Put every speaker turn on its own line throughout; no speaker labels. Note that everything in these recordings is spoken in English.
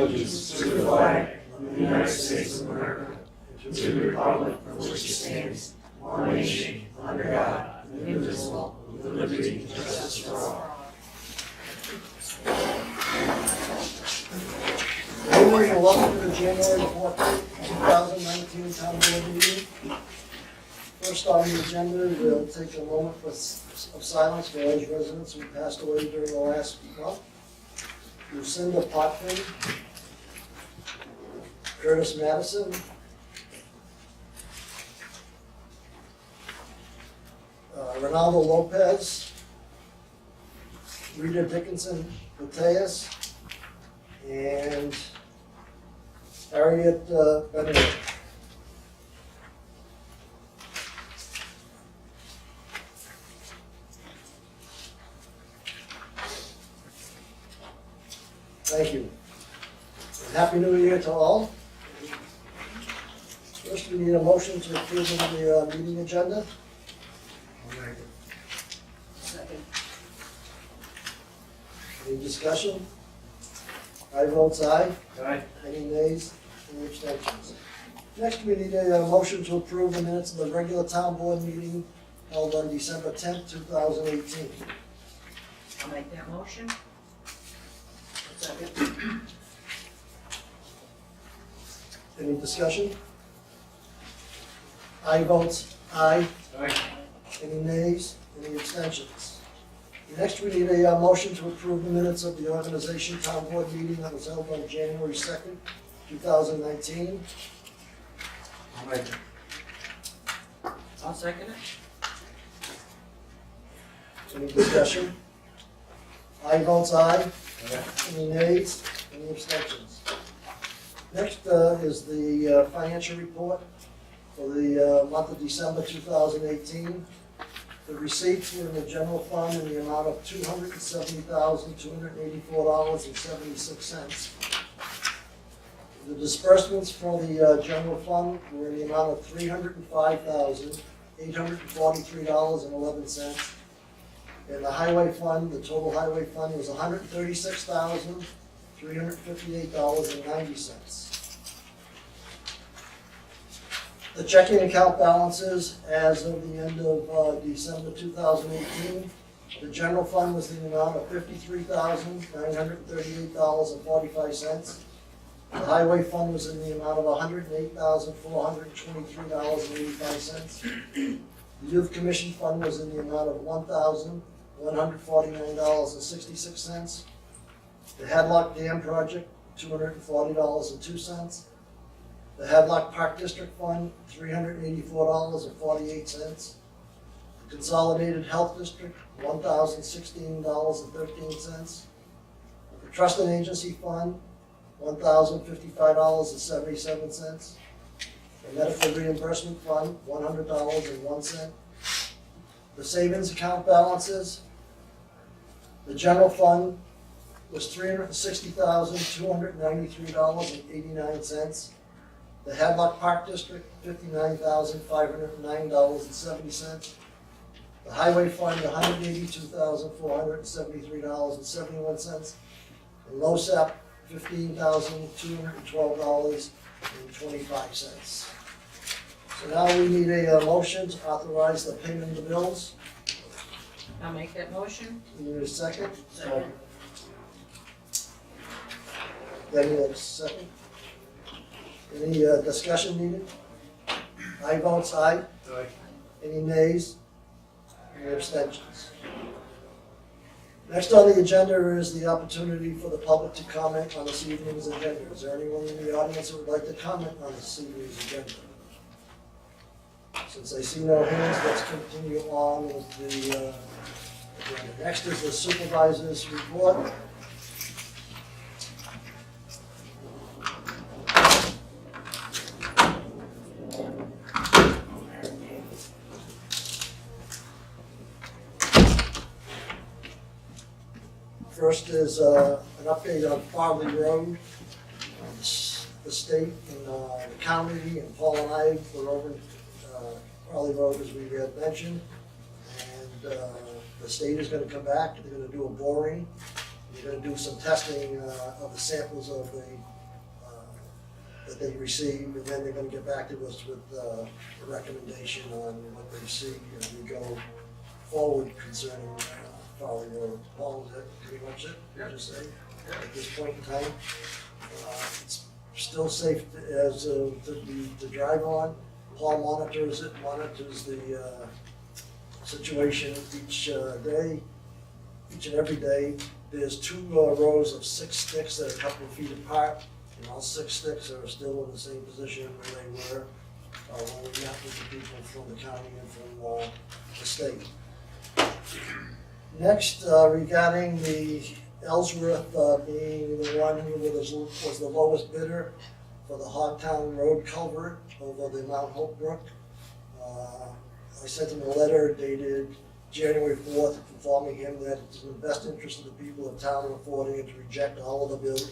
allegiance to the flag of the United States of America, and to the republic for which it stands, one nation, under God, indivisible, with liberty and justice for all.
Good morning and welcome to the January 14th, 2019 Town Board meeting. First on the agenda, we'll take a moment of silence for those residents who passed away during the last month. Lucinda Potvin, Curtis Madison, Ronaldo Lopez, Rita Dickinson Mateus, and Harriet Benedict. Thank you. Happy New Year to all. First, we need a motion to approve the meeting agenda. Second. Any discussion? I vote aye.
Aye.
Any nays? Any abstentions? Next, we need a motion to approve the minutes of the regular town board meeting held on December 10th, 2018.
I'll make that motion.
Second. Any discussion? I vote aye.
Aye.
Any nays? Any abstentions? Next, we need a motion to approve the minutes of the organization town board meeting that was held on January 2nd, 2019.
I'll make it.
I'll second it.
Any discussion? I vote aye.
Aye.
Any nays? Any abstentions? Next is the financial report for the month of December 2018. The receipts were in the general fund in the amount of $270,284.76. The disbursements for the general fund were in the amount of $305,843.11. In the highway fund, the total highway fund was $136,358.90. The checking account balances as of the end of December 2018, the general fund was in the amount of $53,938.45. The highway fund was in the amount of $108,423.85. The youth commission fund was in the amount of $1,149.66. The Hadlock Dam project, $240.02. The Hadlock Park District Fund, $384.48. The Consolidated Health District, $1,016.13. The Trust and Agency Fund, $1,055.77. The Medical Reimbursement Fund, $100.01. The savings account balances, the general fund was $360,293.89. The Hadlock Park District, $59,509.70. The Highway Fund, $182,473.71. And LoSAP, $15,212.25. So now we need a motion to authorize the payment of the bills.
I'll make that motion.
We need a second.
Second.
Then a second. Any discussion needed? I vote aye.
Aye.
Any nays? Any abstentions? Next on the agenda is the opportunity for the public to comment on this evening's agenda. Is there anyone in the audience who would like to comment on this evening's agenda? Since I see no hands, let's continue on with the agenda. Next is the supervisor's report. First is an update on Farley Road. The state and the county and Paul and I were over Farley Road, as we had mentioned. And the state is going to come back. They're going to do a boring We're gonna do some testing of the samples of the, that they received, and then they're gonna get back to us with a recommendation on what they see as we go forward concerning Fowler Road. Paul, is that pretty much it?
Yeah.
Just say, at this point in time? It's still safe as to drive on. Paul monitors it, monitors the situation each day, each and every day. There's 2 rows of 6 sticks that are a couple of feet apart, and all 6 sticks are still in the same position where they were when we met with the people from the county and from the state. Next, regarding the Ellsworth being the one who was the lowest bidder for the Hogtown Road culvert over the Mount Hope Brook. I sent him a letter dated January 4th informing him that it's in the best interest of the people of town of Fort to reject all of the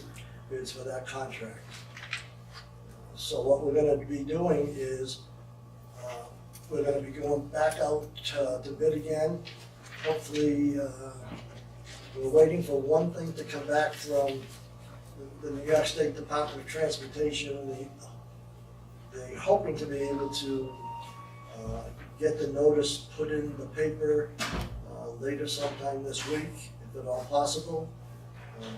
bids for that contract. So what we're gonna be doing is, we're gonna be going back out to bid again. Hopefully, we're waiting for one thing to come back from the New York State Department of Transportation. They're hoping to be able to get the notice put in the paper later sometime this week, if at all possible,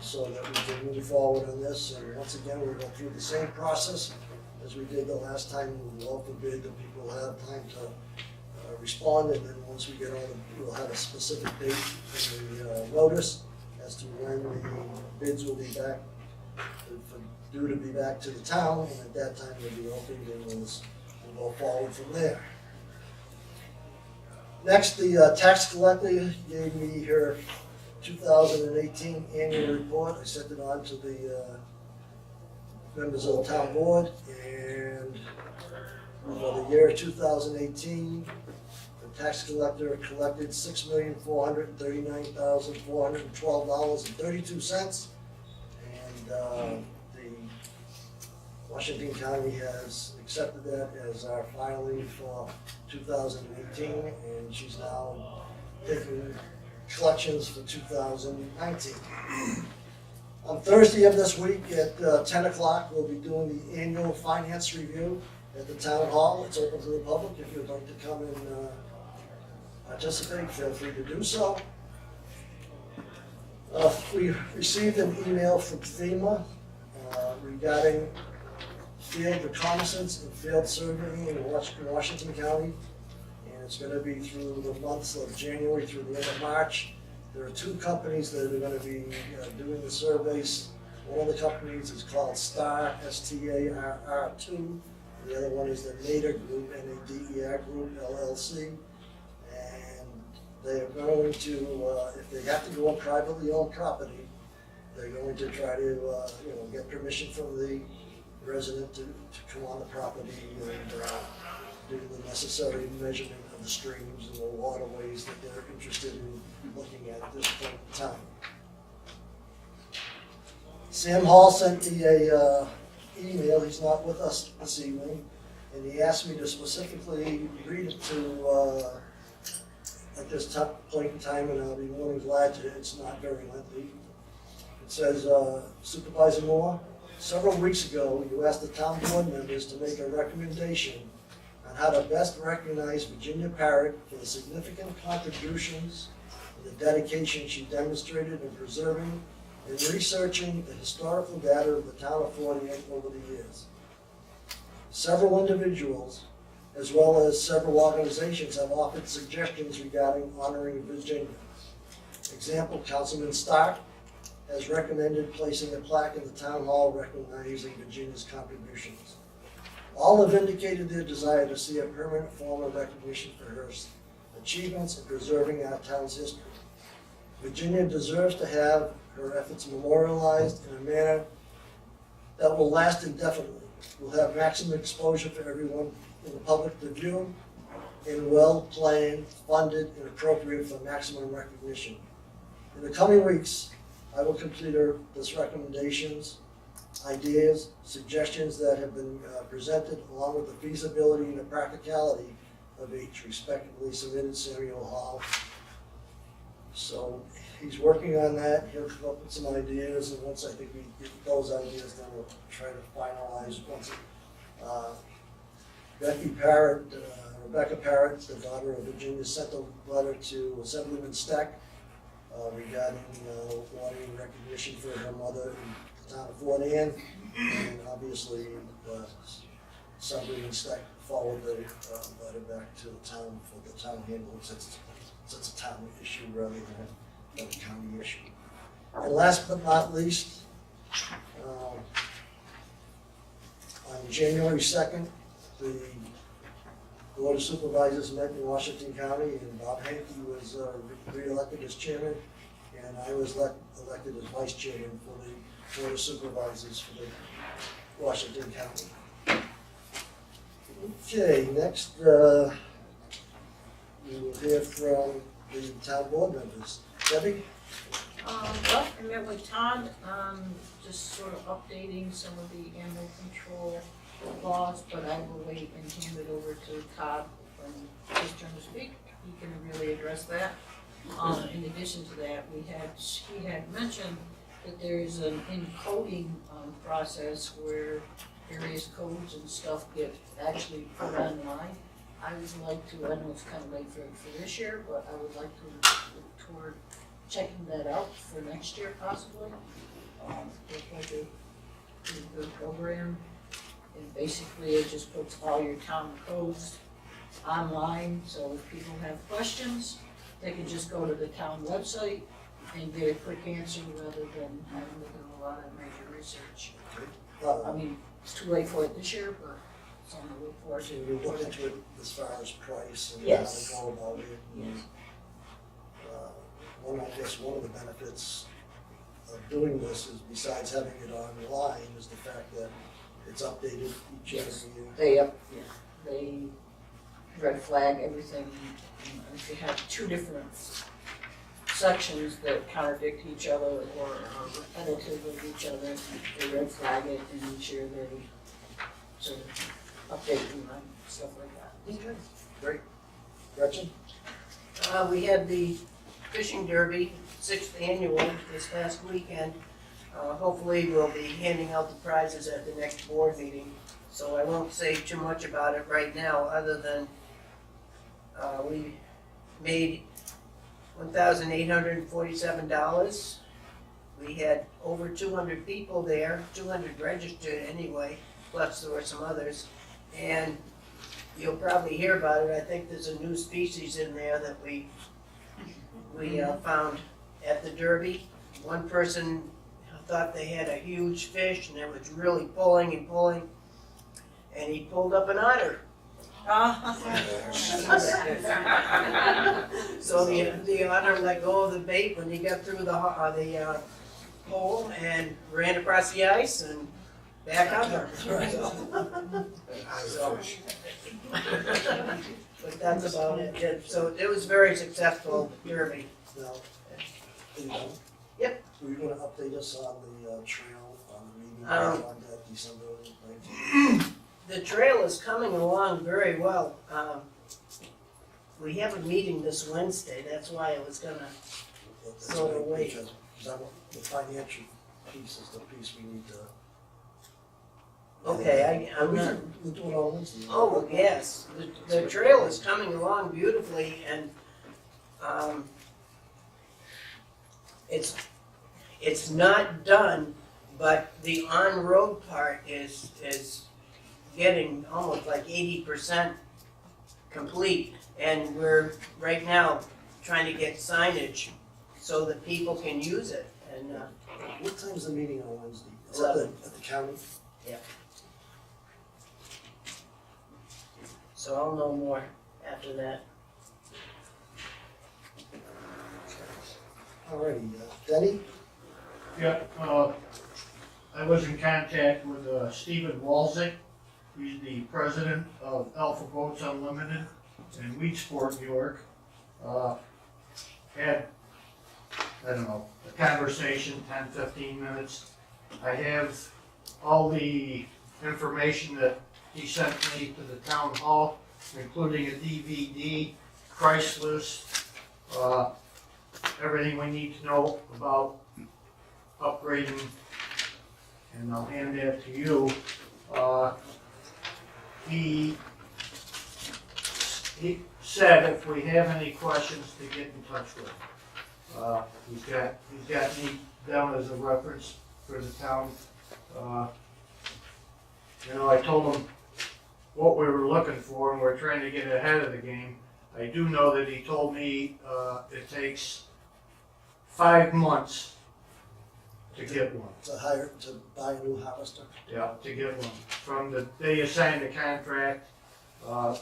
so that we can move forward on this. And once again, we're going through the same process as we did the last time. We'll forbid that people have time to respond, and then once we get on, we'll have a specific date in the notice as to when the bids will be back, due to be back to the town, and at that time they'll be opened, and we'll go forward from there. Next, the tax collector gave me her 2018 annual report. I sent it on to the members of the town board, and for the year 2018, the tax collector collected $6,439,412.32, and the Washington County has accepted that as our filing for 2018, and she's now taking collections for 2019. On Thursday of this week at 10 o'clock, we'll be doing the annual finance review at the town hall. It's open to the public. If you'd like to come and participate, feel free to do so. We received an email from FEMA regarding field reconnaissance and field surveying in Washington County, and it's going to be through the months of January through the end of March. There are 2 companies that are going to be doing the surveys. One of the companies is called STAR, STARR2. The other one is the NADER Group, NADER Group, LLC. And they are going to, if they have to go on privately owned property, they're going to try to get permission from the resident to come on the property and do the necessary measurement of the streams and the waterways that they're interested in looking at this point in time. Sam Hall sent me a email. He's not with us this evening, and he asked me to specifically read it to at this point in time, and I'll be more than glad to. It's not very lengthy. It says, Supervisor Moore, several weeks ago, you asked the town board members to make a recommendation on how to best recognize Virginia Parrott for the significant contributions and the dedication she demonstrated in preserving and researching the historical data of the town of Fort Anne over the years. Several individuals, as well as several organizations, have offered suggestions regarding honoring Virginia. Example, Councilman Stark has recommended placing a plaque in the town hall recognizing Virginia's contributions. All have indicated their desire to see a permanent form of recognition for her achievements in preserving our town's history. Virginia deserves to have her efforts memorialized in a manner that will last indefinitely, will have maximum exposure for everyone in the public to view, and well-planned, funded, and appropriate for maximum recognition. In the coming weeks, I will consider these recommendations, ideas, suggestions that have been presented, along with the feasibility and the practicality of each, respectively submitted Samuel Hall. So he's working on that, he'll come up with some ideas, and once I think we get those ideas, then we'll try to finalize once. Rebecca Parrott, the daughter of Virginia, sent a letter to Assemblyman Steck regarding wanting recognition for her mother in the town of Fort Anne, and obviously Assemblyman Steck forwarded the letter back to the town for the town handle, since it's a town issue rather than a county issue. And last but not least, on January 2nd, the Board of Supervisors met in Washington County, and Bob Hankey was re-elected as chairman, and I was elected as vice chairman for the Board of Supervisors for the Washington County. Okay, next we will hear from the town board members. Debbie?
Well, I met with Todd, just sort of updating some of the animal control laws, but I will wait and hand it over to Todd when his turn to speak. He can really address that. In addition to that, he had mentioned that there is an encoding process where various codes and stuff get actually put online. I would like to, I know it's kind of late for this year, but I would like to look toward checking that out for next year possibly. It's like a pretty good program. And basically it just puts all your town codes online, so if people have questions, they can just go to the town website and get a quick answer rather than having to do a lot of major research. I mean, it's too late for it this year, but something to look forward
So
to.
we look into it as far as price and
Yes.
how to go about it.
Yes.
I guess one of the benefits of doing this is, besides having it online, is the fact that it's updated each and
Yes.
every year.
They red flag everything. If you have two different sections that contradict each other or are repetitive of each other, they red flag it, and each year they sort of update them and stuff like that.
Okay, great. Gretchen?
We had the fishing derby, 6th annual, this past weekend. Hopefully we'll be handing out the prizes at the next board meeting. So I won't say too much about it right now, other than we made $1,847. We had over 200 people there, 200 registered anyway, plus there were some others. And you'll probably hear about it. I think there's a new species in there that we found at the Derby. One person thought they had a huge fish and it was really pulling and pulling, and he pulled up an otter. So the otter let go of the bait when he got through the hole and ran across the ice and back under. So, but that's about it. So it was very successful derby.
Now, are you done?
Yep.
Were you gonna update us on the trail, on the meeting on that December 19th?
The trail is coming along very well. We have a meeting this Wednesday, that's why I was gonna,
That's
So
right,
wait.
because the financial piece is the piece we need to.
okay, I'm not,
We'll do it on Wednesday.
oh, yes. The trail is coming along beautifully, and, it's not done, but the on-road part is getting almost like 80% complete. And we're right now trying to get signage so that people can use it. And
What time's the meeting on Wednesday? Is that
11.
at the county?
so I'll know more after that.
Alrighty, Denny?
Yeah, I was in contact with Stephen Walczyk. He's the president of Alpha Boats Unlimited in Weedsport, New York. Had, I don't know, a conversation, 10, 15 minutes. I have all the information that he sent me to the town hall, including a DVD, price list, everything we need to know about upgrading, and I'll hand that to you. He said if we have any questions to get in touch with. He's got me down as a reference for the town. I told him what we were looking for, and we're trying to get ahead of the game. I do know that he told me it takes 5 months to get one.
To buy a new harvester.
Yeah, to get one. From the day you sign the contract, a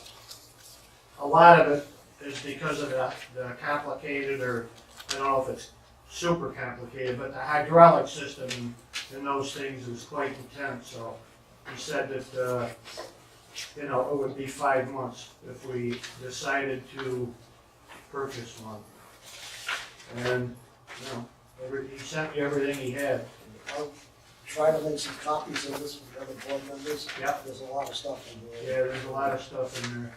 lot of it is because of the complicated, or I don't know if it's super complicated, but the hydraulic system in those things is quite intense. So he said that it would be 5 months if we decided to purchase one. And he sent me everything he had.
I'll try to make some copies of this for the other board members.
Yep.
There's a lot of stuff in there.
Yeah, there's a lot of stuff in there.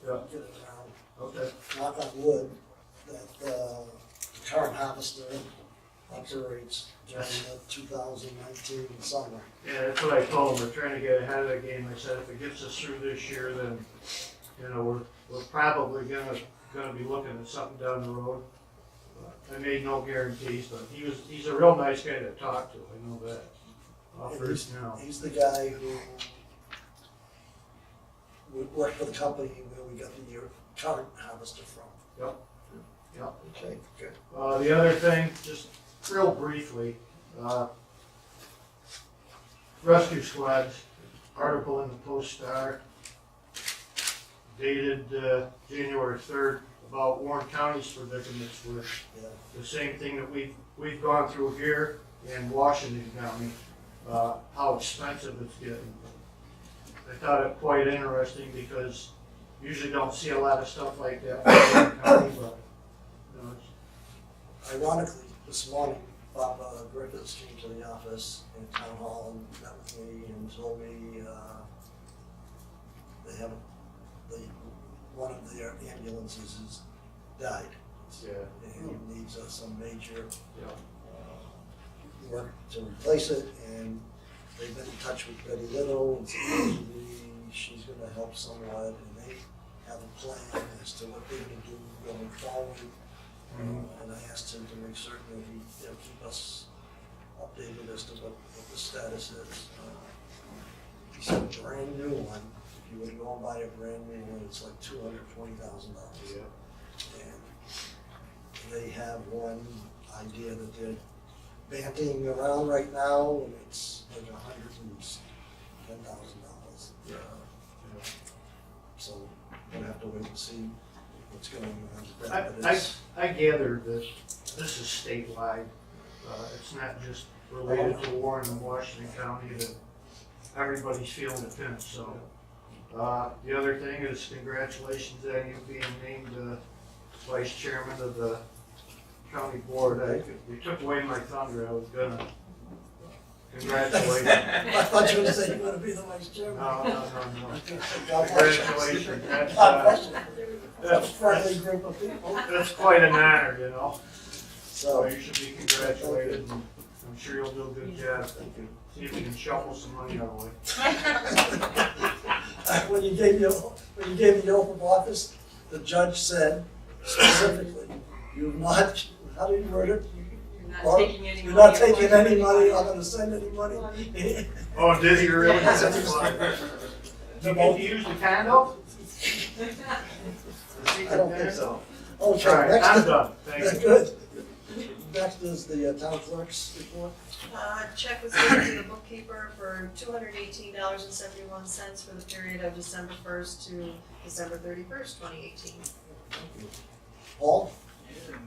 Yeah.
Get it around.
Okay.
Knock on wood, that the current harvester operates during the 2019 summer.
Yeah, that's what I told him. We're trying to get ahead of the game. I said if it gets us through this year, then we're probably gonna be looking at something down the road. I made no guarantees, but he's a real nice guy to talk to. I know that. First now.
He's the guy who worked for the company where we got the current harvester from.
Yep.
Okay, good.
The other thing, just real briefly, rescue squads, article in the Post-Star dated January 3rd about Warren County's predicaments with the same thing that we've gone through here in Washington County, how expensive it's getting. I thought it quite interesting because usually don't see a lot of stuff like that in Warren County, but
Ironically, this morning, Bob Griffiths came to the office in town hall and met with me and told me they have one of their ambulances has died. And he needs some major work to replace it, and they've been in touch with Betty Little, and supposedly she's gonna help somewhat, and they have a plan as to what they're gonna do going forward. And I asked him to make certain that he keep us updated as to what the status is. He said a brand new one, if you were to go and buy a brand new one, it's like $220,000. And they have one idea that they're banting around right now, and it's like $110,000. So we'll have to wait and see what's going on with that. But
I gathered that this is statewide. It's not just related to Warren and Washington County, that everybody's feeling the pinch. So the other thing is congratulations on you being named vice chairman of the county board. You took away my thunder. I was gonna congratulate you.
I thought you were going to say you want to be the vice chairman.
No.
God bless you.
Congratulations.
God bless you. That's a friendly group of people.
That's quite an honor, So
So,
you should be congratulated, and I'm sure you'll do a good job.
thank you.
See if you can shuffle some money our way.
When you gave me the oath of office, the judge said specifically, you're not, how did you word it?
You're not taking any money.
You're not taking any money, I'm gonna send any money.
Oh, did you really?
Yes.
You get to use the condo?
I don't think so.
All
Okay,
right,
next
I'm
is,
done. Thank you.
good. Next is the town clerk's report.
Check was given to the bookkeeper for $218.71 for the period of December 1st to December 31st, 2018.
Paul?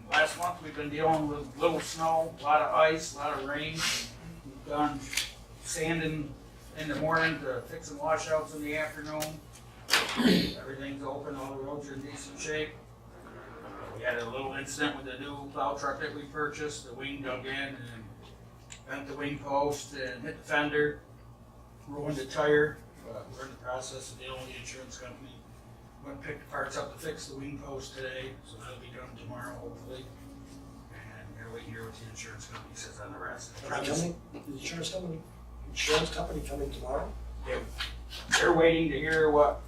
Last month, we've been dealing with little snow, a lot of ice, a lot of rain. We've done sanding in the morning to fix some washouts in the afternoon. Everything's open, all the roads are in decent shape. We had a little incident with the new plow truck that we purchased. The wing dug in and bent the wing post and hit the fender, ruined the tire. We're in the process of dealing with the insurance company. went and picked the parts up to fix the wing post today, so that'll be done tomorrow hopefully. And we're waiting here with the insurance company says on the rest.
Are they coming? The insurance company coming tomorrow?
They're waiting to hear what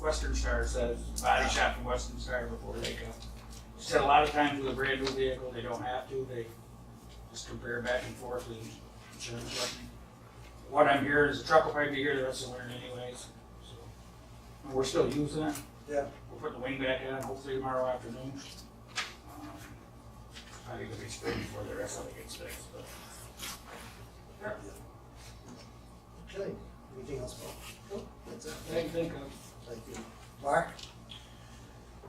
Western Star says, body shop from Western Star before they come. She said a lot of times with a brand new vehicle, they don't have to, they just compare back and forth with the insurance company. What I'm hearing is the truck will probably be here the rest of the winter anyways, so. And we're still using it.
Yeah.
We're putting the wing back on hopefully tomorrow afternoon. Probably gonna be spring before the rest of it gets fixed, but.
Okay, anything else, Bob? Nope, that's it.
I think of.
Thank you. Mark?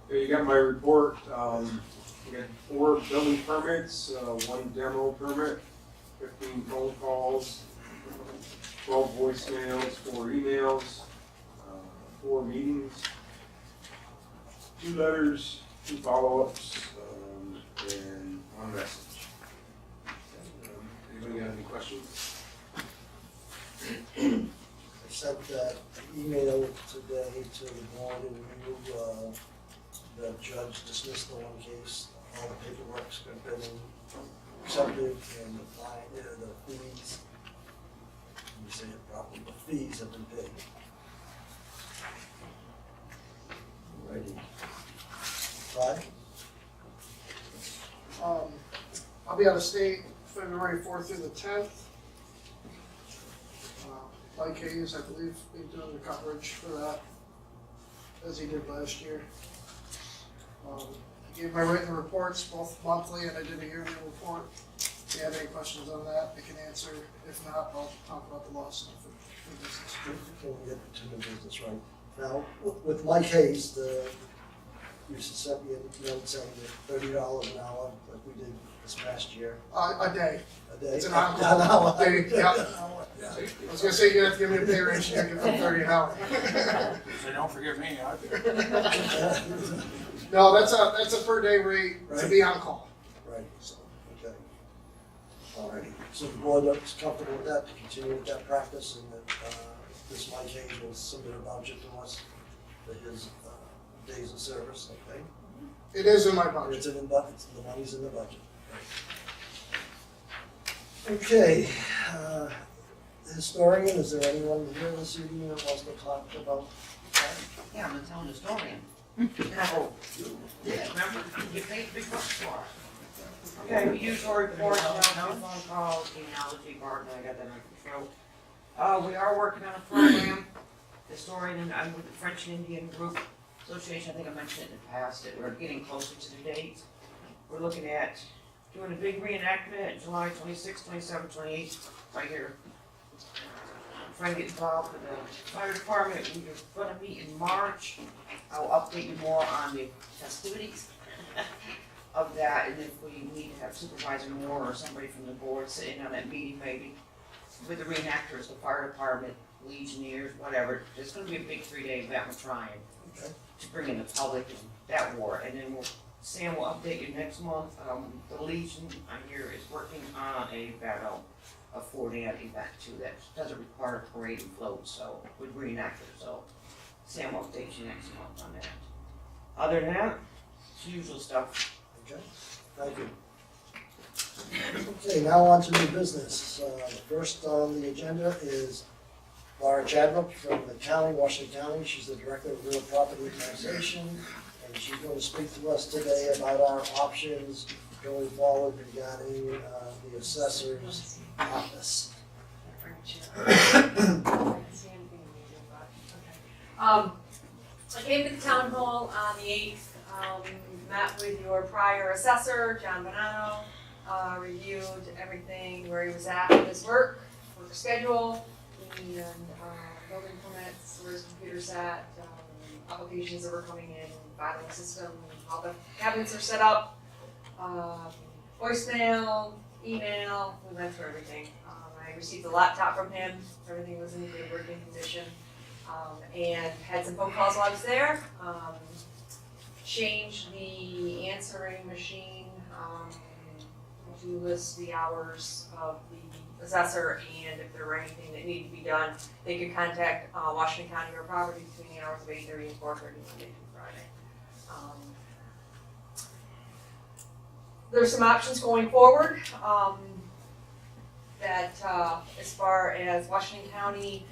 Okay, you got my report. We got 4 building permits, 1 demo permit, 15 phone calls, 12 voicemails, 4 emails, 4 meetings, 2 letters, 2 follow-ups, and 1 message. Anybody got any questions?
I sent that email today to the board and you, the judge dismissed the 1 case. All the paperwork's been accepted and the fine, the fees, let me say it properly, the fees have been paid. Ready. Todd?
I'll be out of state February 4th through the 10th. Mike Hayes, I believe, is doing the coverage for that, as he did last year. I gave my written reports, both monthly, and I did a yearly report. If you have any questions on that, I can answer. If not, I'll talk about the lawsuit for business.
Can we get to the business right? Now, with Mike Hayes, you sent me a note saying that $30 an hour, like we did this past year.
A day.
A day?
It's an
An
hour.
hour.
Day, yeah.
Yeah.
I was gonna say, you have to give me a pay raise, you give them 30 an hour.
So don't forget me,
No, that's a per day rate to be on call.
Right, so, okay. Alrighty, so the board is comfortable with that, to continue with that practice, and that, this Mike Hayes will submit a budget to us for his, days of service, okay?
It is in my budget.
It's in the budget, the money's in the budget. Okay, historian, is there anyone here this evening that wants to talk about that?
Yeah, I'm a town historian. Oh, yeah, remember, you paid big bucks for it. Okay, we usual reports, no phone calls, genealogy, Barton, I got that under control. We are working on a program, historian, and I'm with the French and Indian Group Association, I think I mentioned it in the past, that we're getting closer to the dates. We're looking at doing a big reenactment, July 26th, 27th, 28th, right here. Trying to get involved with the fire department, we're gonna meet in March. I'll update you more on the festivities of that, and if we need to have Supervisor Moore or somebody from the board sitting on that meeting maybe, with the reenactors, the fire department, Legionnaires, whatever. It's gonna be a big 3-day event, we're trying
Okay.
to bring in the public and that war, and then Sam will update you next month. The Legion, I hear, is working on a battle, a 4-day event too, that doesn't require a parade and float, so, with reenactors, so Sam will update you next month on that. Other than that, it's usual stuff.
Okay, thank you. Okay, now on to new business. First on the agenda is Laura Chadwick from the county, Washington County. She's the Director of Real Property Taxation, and she's going to speak to us today about our options going forward regarding the assessor's office.
I came to the town hall on the 8th, met with your prior assessor, John Bonanno, reviewed everything where he was at with his work schedule, and building permits, where his computer's at, applications that were coming in, filing system, how the cabinets are set up, voicemail, email, we went through everything. I received a laptop from him, everything was in good working condition, and had some phone calls while I was there. Changed the answering machine to list the hours of the assessor, and if there were anything that needed to be done, they could contact Washington County Real Property between the hours of 8:30 and 4:30 Monday through Friday. There's some options going forward, that as far as Washington County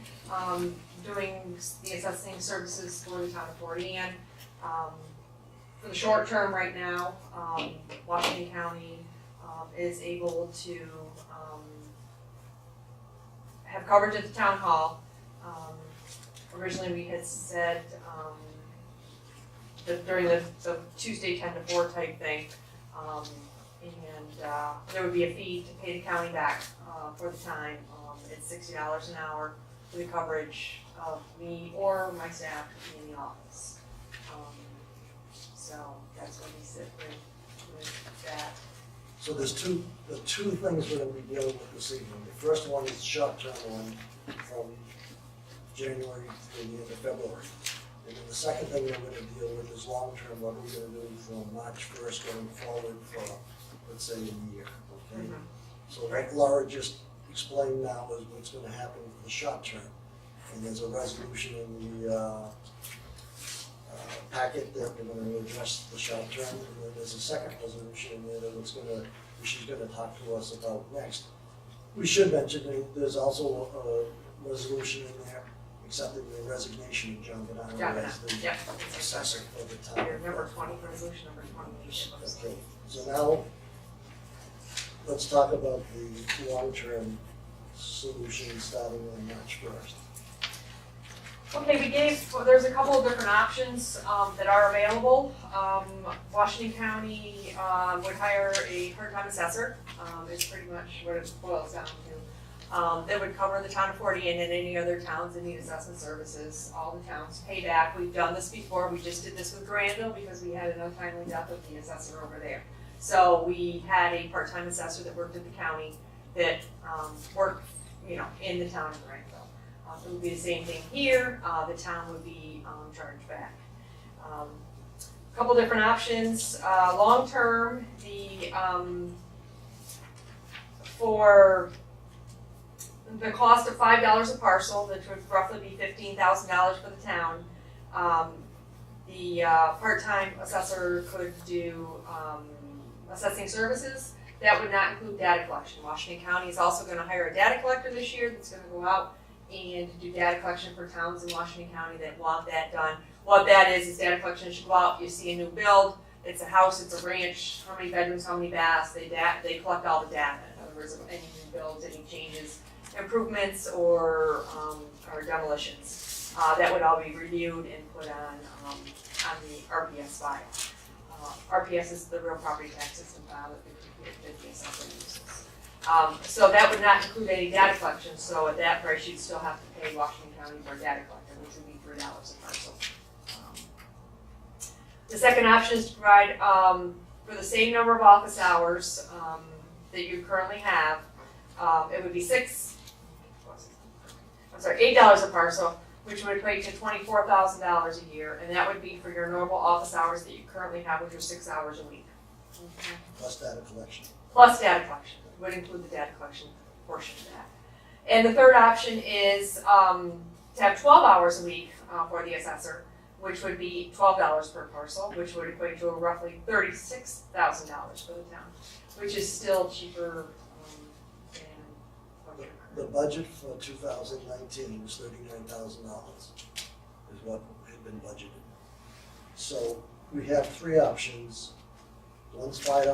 doing the assessing services for the town of Fort Anne. For the short term right now, Washington County is able to have coverage at the town hall. Originally, we had said that during the Tuesday 10 to 4 type thing, and there would be a fee to pay the county back for the time. It's $60 an hour for the coverage of me or my staff in the office. So that's what we sit with that.
So the two things we're gonna be dealing with this evening. The first one is short-term one from January to the end of February. And then the second thing we're gonna deal with is long-term, what we're gonna do from March 1st going forward for, let's say, a year, okay?
Mhm.
So like Laura just explained now is what's gonna happen for the short term. And there's a resolution in the packet that we're gonna address the short term, and then there's a second resolution in there that she's gonna talk to us about next. We should mention that there's also a resolution in there accepting the resignation of John Bernardo as the
Yep.
assessor for the town.
Your number 20, resolution number 28.
Okay, so now, let's talk about the long-term solution starting on March 1st.
Okay, there's a couple of different options that are available. Washington County would hire a part-time assessor, is pretty much what it boils down to. That would cover the town of Fort Anne and any other towns that need assessment services. All the towns pay back. We've done this before. We just did this with Granville because we had an untimely death of the assessor over there. So we had a part-time assessor that worked at the county that worked, in the town of Granville. It would be the same thing here. The town would be charged back. A couple different options. Long-term, for the cost of $5 a parcel, which would roughly be $15,000 for the town, the part-time assessor could do assessing services. That would not include data collection. Washington County is also going to hire a data collector this year that's going to go out and do data collection for towns in Washington County that want that done. What that is data collection. You go out, you see a new build, it's a house, it's a ranch, how many bedrooms, how many baths, they collect all the data. In other words, any new builds, any changes, improvements, or demolitions. That would all be reviewed and put on the RPS file. RPS is the real property tax system file that the assessor uses. So that would not include any data collection, so at that price, you'd still have to pay Washington County for a data collector, which would be $3 a parcel. The second option is to provide, for the same number of office hours that you currently have, it would be $8 a parcel, which would equate to $24,000 a year, and that would be for your normal office hours that you currently have, which are 6 hours a week.
Plus data collection.
Plus data collection, would include the data collection portion of that. And the third option is to have 12 hours a week for the assessor, which would be $12 per parcel, which would equate to roughly $36,000 for the town, which is still cheaper than what
The budget for 2019 was $39,000 is what had been budgeted. So we have three options. One's $5,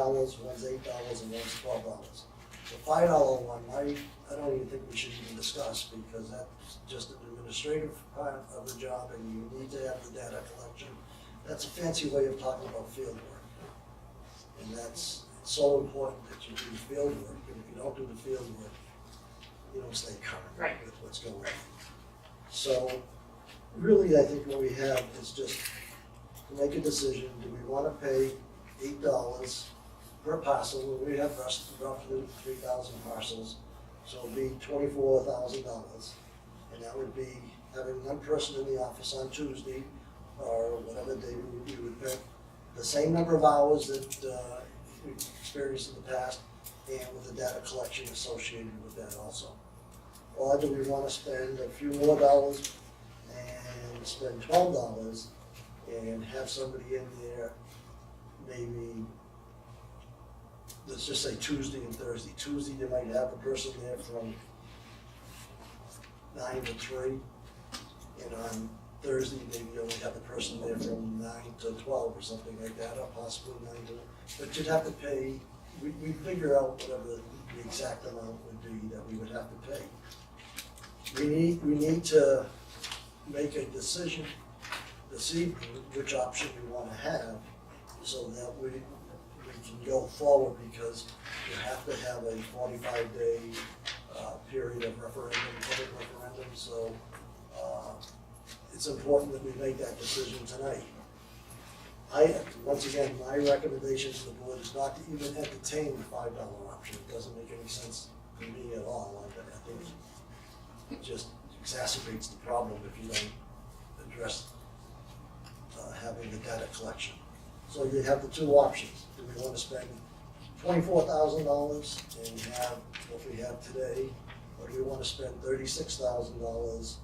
one's $8, and one's $12. The $5 one, I don't even think we should even discuss because that's just an administrative part of the job and you need to have the data collection. That's a fancy way of talking about field work. And that's so important that you do the field work, and if you don't do the field work, you don't stay current with what's going on. So really, I think what we have is just to make a decision, do we want to pay $8 per parcel? We have roughly 3,000 parcels, so it'll be $24,000. And that would be having one person in the office on Tuesday or whatever day we would pick, the same number of hours that we've experienced in the past, and with the data collection associated with that also. Or do we wanna spend a few more dollars and spend $12 and have somebody in there maybe, let's just say Tuesday and Thursday. Tuesday, they might have a person there from 9 to 3, and on Thursday, maybe you only have the person there from 9 to 12 or something like that, or possibly 9 to, but you'd have to pay, we figure out whatever the exact amount would be that we would have to pay. We need to make a decision this evening which option we want to have so that we can go forward, because you have to have a 45-day period of referendum, public referendum, so it's important that we make that decision tonight. Once again, my recommendation to the board is not to even entertain the $5 option. It doesn't make any sense to me at all. I think it just exacerbates the problem if you don't address having the data collection. So you have the two options. Do we want to spend $24,000 and have what we have today, or do we want to spend $36,000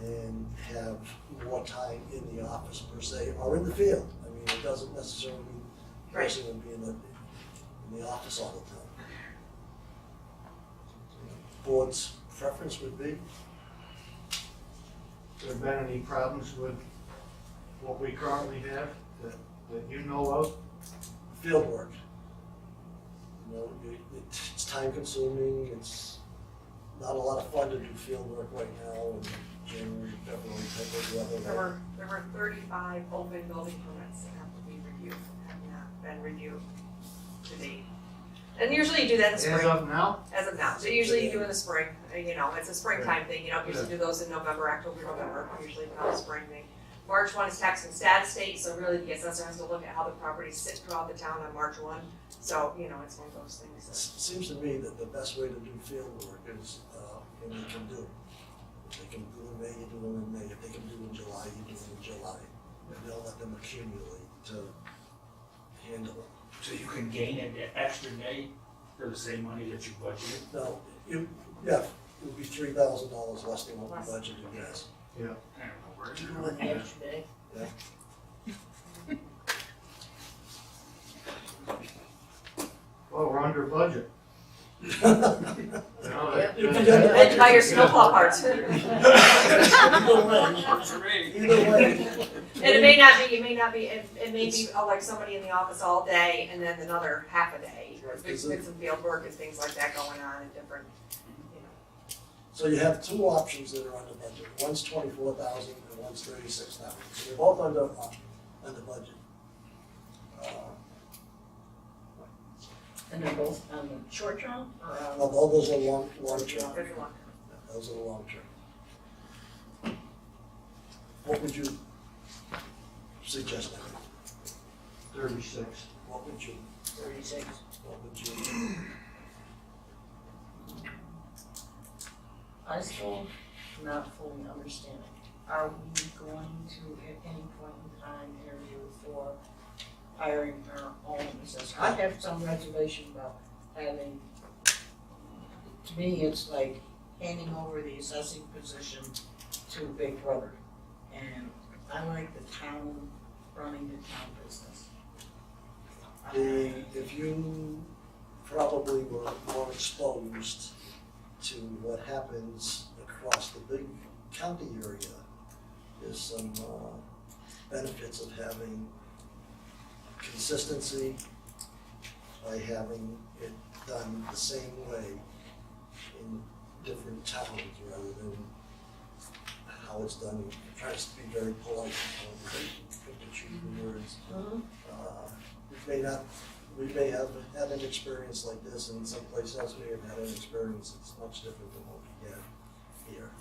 and have more time in the office per se, or in the field? I mean, it doesn't necessarily mean the person will be in the office all the time. Board's preference would be?
There been any problems with what we currently have that you know of?
Field work. You know, it's time consuming, it's not a lot of fun to do field work right now in January, February, type of weather.
There were 35 open building permits that have to be reviewed, have not been reviewed to date. And usually you do that in the spring.
As of now?
As of now, so usually you do in the spring, you know, it's a springtime thing, you don't usually do those in November, October, November, usually not a spring thing. March 1 is tax and status date, so really the assessor has to look at how the properties sit throughout the town on March 1. So, you know, it's one of those
It
things
seems to me that the best way to do field work is when they can do. If they can do in May, you do them in May. If they can do in July, you do them in July. And they'll let them accumulate to handle it.
So you can gain an extra day for the same money that you budgeted?
No, it would be $3,000 less than what we budgeted, yes.
I don't know where it's
Do
going.
it yesterday.
Well, we're under budget. You know,
And buy your snowplow parts. And
Either way,
it may not be, it may be like somebody in the office all day and then another half a day.
Right,
With some field work and things like that going on and different, you know.
so you have two options that are under budget. One's $24,000 and one's $36,000. So they're both under budget.
And they're both on the short term or on?
Well, all those are long term.
There's a lot.
Those are the long term. What would you suggest?
36.
What would you?
36.
What would you?
I still not fully understanding. Are we going to, at any point in time, interview for hiring our own assessor? I have some reservation about having, to me, it's like handing over the assessing position to Big Brother. And I like the town, running the town business.
If you probably were more exposed to what happens across the big county area, there's some benefits of having consistency by having it done the same way in different towns rather than how it's done. It tries to be very polite, pick and choose the words. We may have had an experience like this, and someplace else may have had an experience that's much different than what we get here.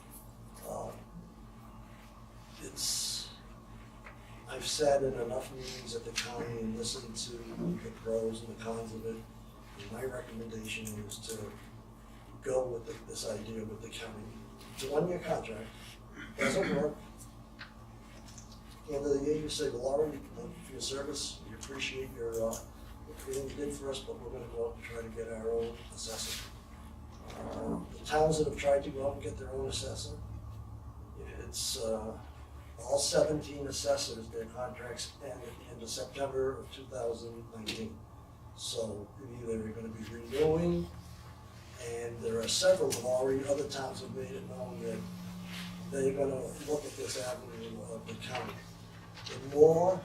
I've sat in enough meetings at the county and listened to the pros and the cons of it. And my recommendation is to go with this idea with the county. It's a one-year contract, doesn't work. End of the year, you say, well, Laura, you for your service, we appreciate your which we didn't did first, but we're gonna go out and try to get our own assessor. The towns that have tried to go out and get their own assessor, it's, all 17 assessors, their contracts end at the end of September of 2019. So either they're gonna be renewing, and there are several of already, other towns have made it known that they're gonna look at this avenue of the county. The more,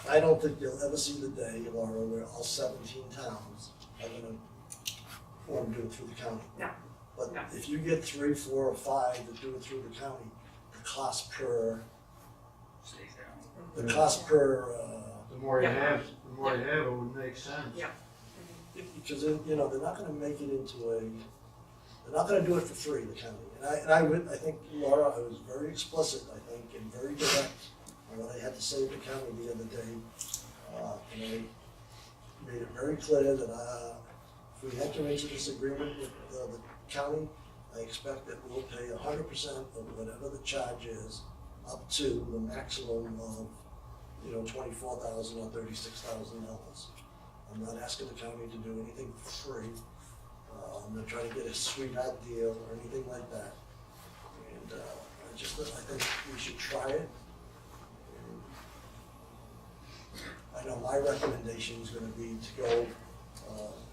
I don't think you'll ever see the day, Laura, where all 17 towns are gonna want to do it through the county.
No.
But
No.
if you get 3, 4, or 5 that do it through the county, the cost per,
Stays down.
the cost per,
The more you
Yeah.
have, it would make sense.
Yeah.
because, you know, they're not gonna make it into a, they're not gonna do it for free, the county. And I think, Laura, I was very explicit, I think, and very direct on what I had to say to the county the other day. And I made it very clear that, if we enter into this agreement with the county, I expect that we'll pay 100% of whatever the charge is, up to the maximum of, you know, $24,000 or $36,000. I'm not asking the county to do anything for free. I'm not trying to get a sweetheart deal or anything like that. And I think we should try it. And I know my recommendation is gonna be to go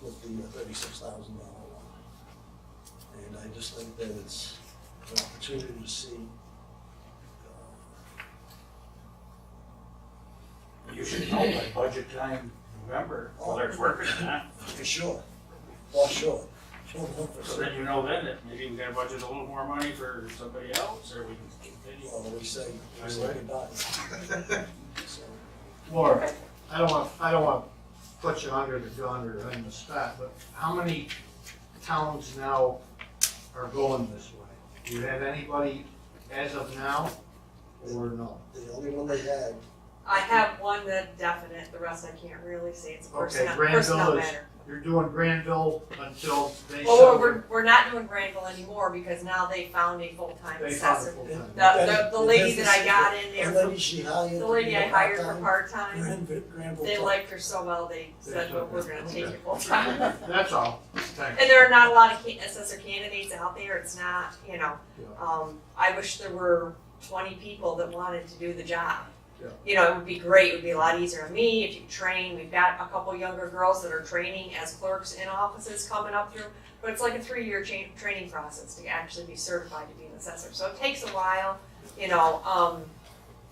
with the $36,000 one. And I just think that it's an opportunity to see.
You should know by budget time, November, whether it's working or not.
For sure, for sure.
So then you know then that maybe we gotta budget a little more money for somebody else, or we can continue.
Well, we say goodbye. So,
Laura, I don't want to put you under the gun or in the spot, but how many towns now are going this way? Do you have anybody as of now, or no?
The only one they had,
I have one that definite, the rest I can't really say, it's a
Okay,
personnel
Granville is,
matter.
you're doing Granville until they
Well,
sell.
we're not doing Granville anymore because now they found a full-time
They found a
assessor.
full-time.
The lady that I got in there,
the lady she hired.
the
to
lady
be
I
a
hired for
part-time,
part-time,
Granville
they
took.
liked her so well, they said, well, we're gonna take you full-time.
That's all, thanks.
And there are not a lot of assessor candidates out there, it's not, you know,
Yeah.
I wish there were 20 people that wanted to do the job.
Yeah.
You know, it would be great, it would be a lot easier on me if you train, we've got a couple younger girls that are training as clerks in offices coming up through, but it's like a 3-year training process to actually be certified to be an assessor, so it takes a while, you know,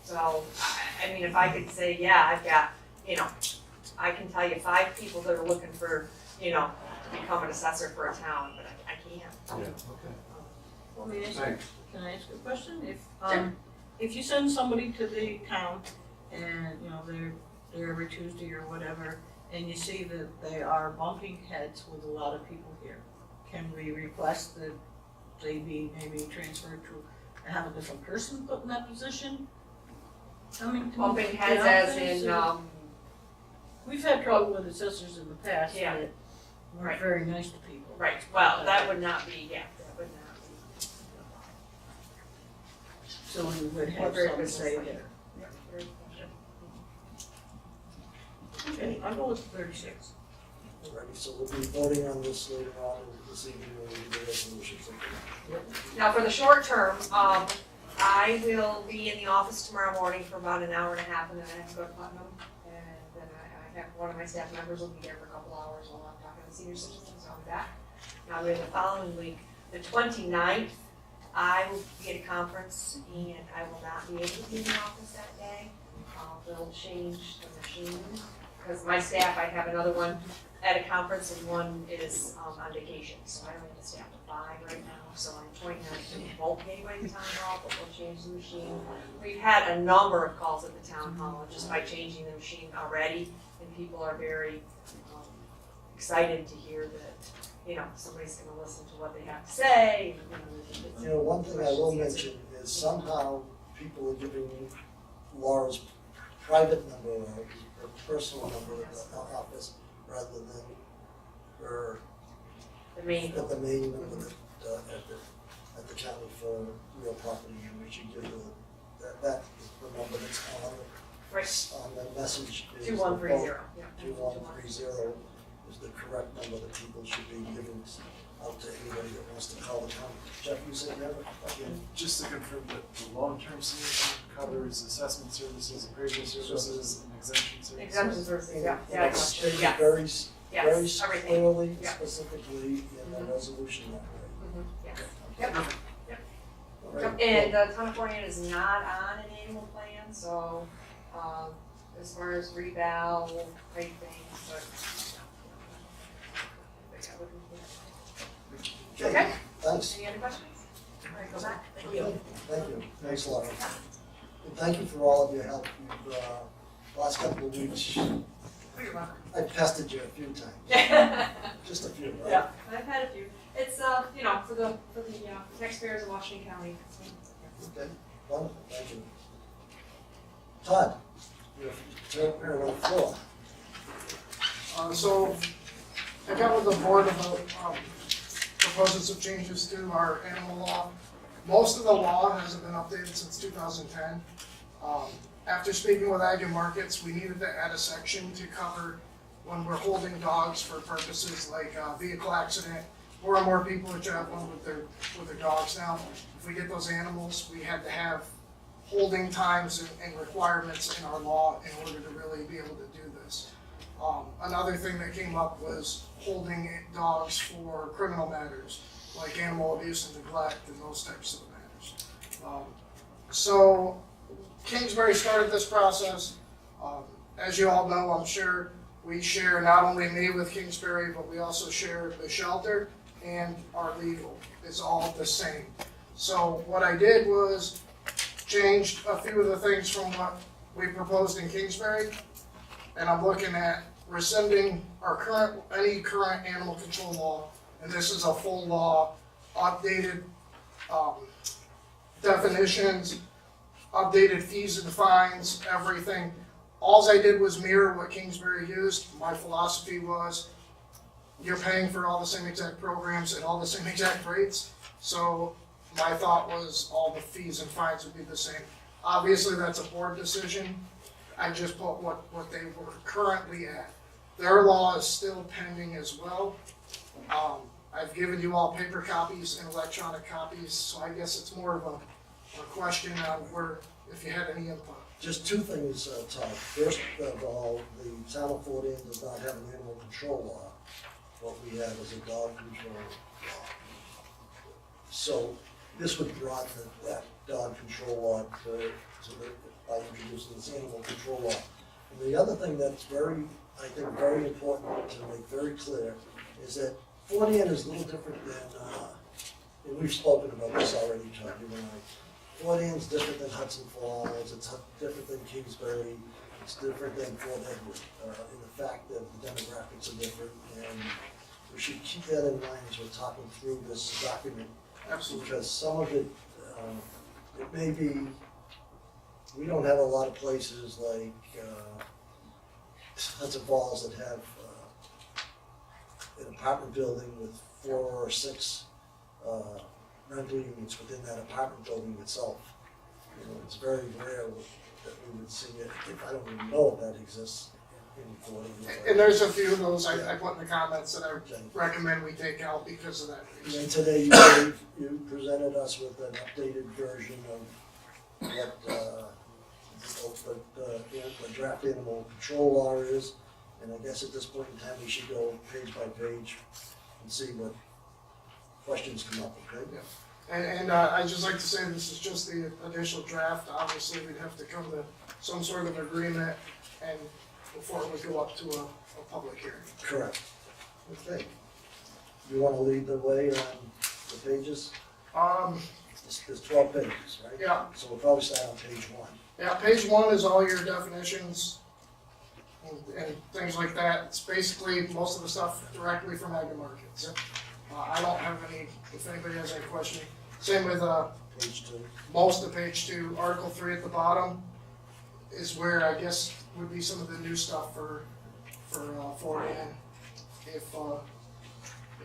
so, I mean, if I could say, yeah, I've got, you know, I can tell you 5 people that are looking for, you know, to become an assessor for a town, but I can't.
Yeah, okay,
Let me ask,
thanks.
can I ask a question?
Sure.
If you send somebody to the town and, you know, they're every Tuesday or whatever, and you see that they are bumping heads with a lot of people here, can we request that they be maybe transferred to have a different person put in that position? Coming to
Bumping
the
heads as
office,
in,
or- We've had trouble with assessors in the past
Yeah.
that weren't
Right.
very nice to people.
right, well, that would not be, yeah, that would not be.
So we would have
Very
some
business
say
like
there.
Yeah, very efficient.
Okay, I'll go with 36.
Alrighty, so we'll be voting on this later on this evening when we do the resolution.
Now, for the short term, I will be in the office tomorrow morning for about an hour and a half, and then I have to go to Putnam. And then I have, one of my staff members will be there for a couple hours while I'm talking to senior citizens, so I'll be back. Now, then the following week, the 29th, I will be at a conference, and I will not be able to be in the office that day. They'll change the machine, because my staff, I have another one at a conference, and one is on vacation, so I don't have a staff of 5 right now. So on 29th, we won't be anybody in town hall, but we'll change the machine. We've had a number of calls at the town hall just by changing the machine already, and people are very excited to hear that, you know, somebody's gonna listen to what they have to say.
You know, one thing I will mention is somehow people are giving Laura's private number or her personal number at the office rather than her,
The main,
at the main number at the county for real property, and we should give that is the number that's on
Right.
The message is.
2130, yeah.
2130 is the correct number that people should be giving out to anybody that wants to call the county. Jeff, you said you have it? Again.
Just to confirm that the long-term solution covers assessment services, appraisal services, and exemption services.
Exemption services, yeah,
And
yeah, I
it's
got you.
stated
Yes.
very, very
Yes, everything.
clearly,
Yeah.
specifically in the resolution that way.
Mhm, yes. Yep.
All right.
And the town of Fort Ann is not on an annual plan, so, as far as reval, rate things, but. Okay,
Thanks.
any other questions? All right, go back.
Thank you.
Thank you. Thanks a lot. And thank you for all of your help. You've, last couple of weeks,
You're welcome.
I pestered you a few times.
Yeah,
Just a few, right?
yeah, I've had a few. It's, for the taxpayers of Washington County.
Okay, wonderful, thank you. Todd, you're here on the floor.
So I got with the board about proposing some changes to our animal law. Most of the law hasn't been updated since 2010. After speaking with Ag and Markets, we needed to add a section to cover when we're holding dogs for purposes like vehicle accident. More and more people are traveling with their dogs now. If we get those animals, we had to have holding times and requirements in our law in order to really be able to do this. Another thing that came up was holding dogs for criminal matters, like animal abuse and neglect and those types of matters. So Kingsbury started this process. As you all know, I'm sure, we share not only me with Kingsbury, but we also share the shelter and our legal. It's all the same. So what I did was changed a few of the things from what we proposed in Kingsbury, and I'm looking at rescinding any current animal control law, and this is a full law, updated definitions, updated fees and fines, everything. All I did was mirror what Kingsbury used. My philosophy was, you're paying for all the same exact programs at all the same exact rates, so my thought was all the fees and fines would be the same. Obviously, that's a board decision. I just put what they were currently at. Their law is still pending as well. I've given you all paper copies and electronic copies, so I guess it's more of a question on where, if you had any input.
Just two things, Todd. First of all, the town of Fort Ann does not have an animal control law. What we have is a dog control law. So this would broaden that dog control law by introducing this animal control law. And the other thing that's I think very important to make very clear is that Fort Ann is a little different than, and we've spoken about this already, Todd, you and I. Fort Ann's different than Hudson Falls, it's different than Kingsbury, it's different than Fort Edward, in the fact that the demographics are different, and we should keep that in mind as we're talking through this document.
Absolutely.
Because some of it, it may be, we don't have a lot of places like Hudson Falls that have an apartment building with 4 or 6 rental units within that apartment building itself. You know, it's very rare that we would see it. I don't even know if that exists in Fort Ann.
And there's a few of those I put in the comments that I recommend we take out because of that
And
reason.
then today you presented us with an updated version of what the draft animal control law is. And I guess at this point in time, we should go page by page and see what questions come up, okay?
And I'd just like to say this is just the initial draft. Obviously, we'd have to come to some sort of agreement and before it would go up to a public hearing.
Correct. Okay. You want to lead the way on the pages? There's 12 pages, right?
Yeah.
So we'll probably start on page 1.
Yeah, page 1 is all your definitions and things like that. It's basically most of the stuff directly from Ag and Markets. I don't have any, if anybody has any question. Same with
Page 2.
most of page 2. Article 3 at the bottom is where I guess would be some of the new stuff for Fort Ann,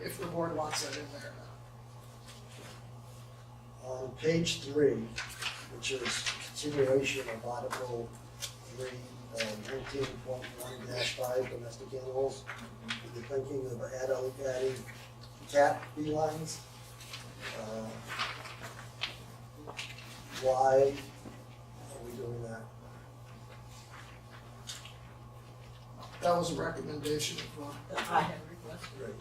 if the board wants that in there.
On page 3, which is continuation of Article 19.1-5 domestic animals. You're thinking of adding cat felines. Why are we doing that?
That was a recommendation from,
that I had requested.
Right,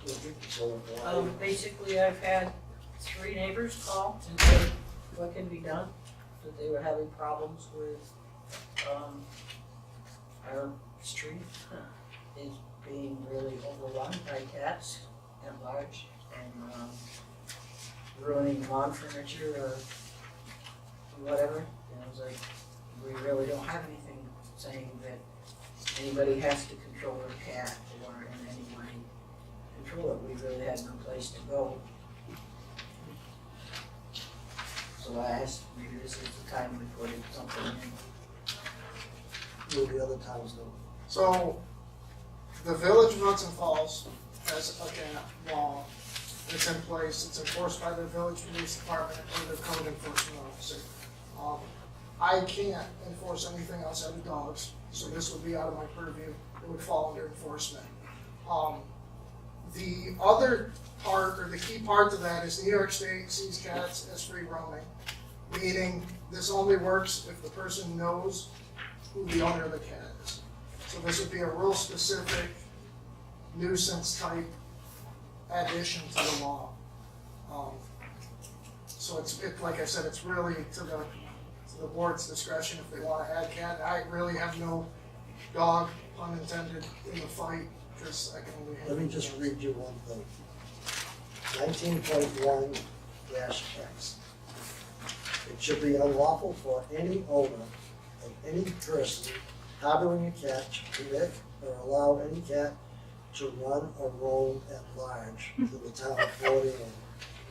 so why?
Basically, I've had 3 neighbors call and say what can be done, that they were having problems with, our street is being really overrun by cats at large and, ruining lawn furniture or whatever. And I was like, we really don't have anything saying that anybody has to control their cat or in any way control it. We really had no place to go. So I asked, maybe this is the time we put something in.
What do the other towns do?
so the village of Hudson Falls has a cat law. It's in place, it's enforced by the village police department or the code enforcement officer. I can't enforce anything outside of dogs, so this would be out of my purview. It would fall under enforcement. The other part, or the key part to that, is New York State sees cats as free roaming, meaning this only works if the person knows who the owner of the cat is. So this would be a real specific nuisance type addition to the law. So it's like I said, it's really to the board's discretion if they want to add cat. I really have no dog, pun intended, in the fight, because I can only handle.
Let me just read you one thing. 19.1-X. It should be unlawful for any owner of any person harboring a cat to permit or allow any cat to run or roam at large through the town of Florida and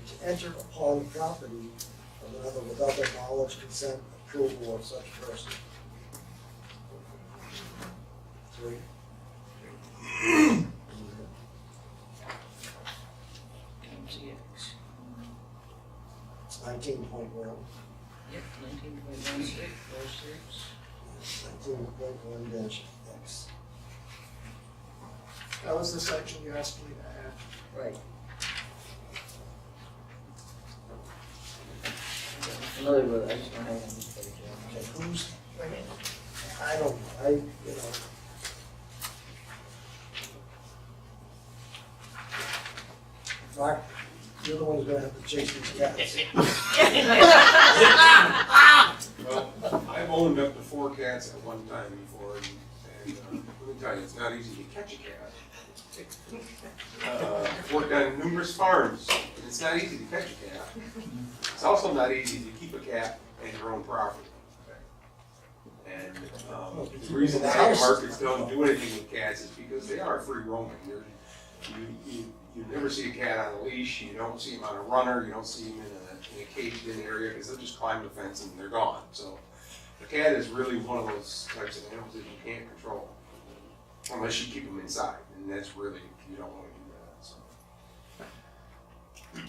to enter upon property of another without the knowledge, consent, approval of such person. 3.
MCX.
It's 19.1.
Yep, 19.16,
19.1-X.
That was the section you asked me to add.
Right. I'm familiar with it, I just don't have it on this page.
Okay, who's, I don't, Mark, you're the one who's gonna have to chase these cats.
Well, I've owned up to 4 cats at one time before, and let me tell you, it's not easy to catch a cat. I've worked on numerous farms, and it's not easy to catch a cat. It's also not easy to keep a cat in your own property. And the reason the cat markets don't do anything with cats is because they are free roaming. You never see a cat on a leash, you don't see them on a runner, you don't see them in a caged-in area, because they'll just climb the fence and they're gone. So the cat is really one of those types of animals that you can't control, unless you keep them inside, and that's really, you don't want to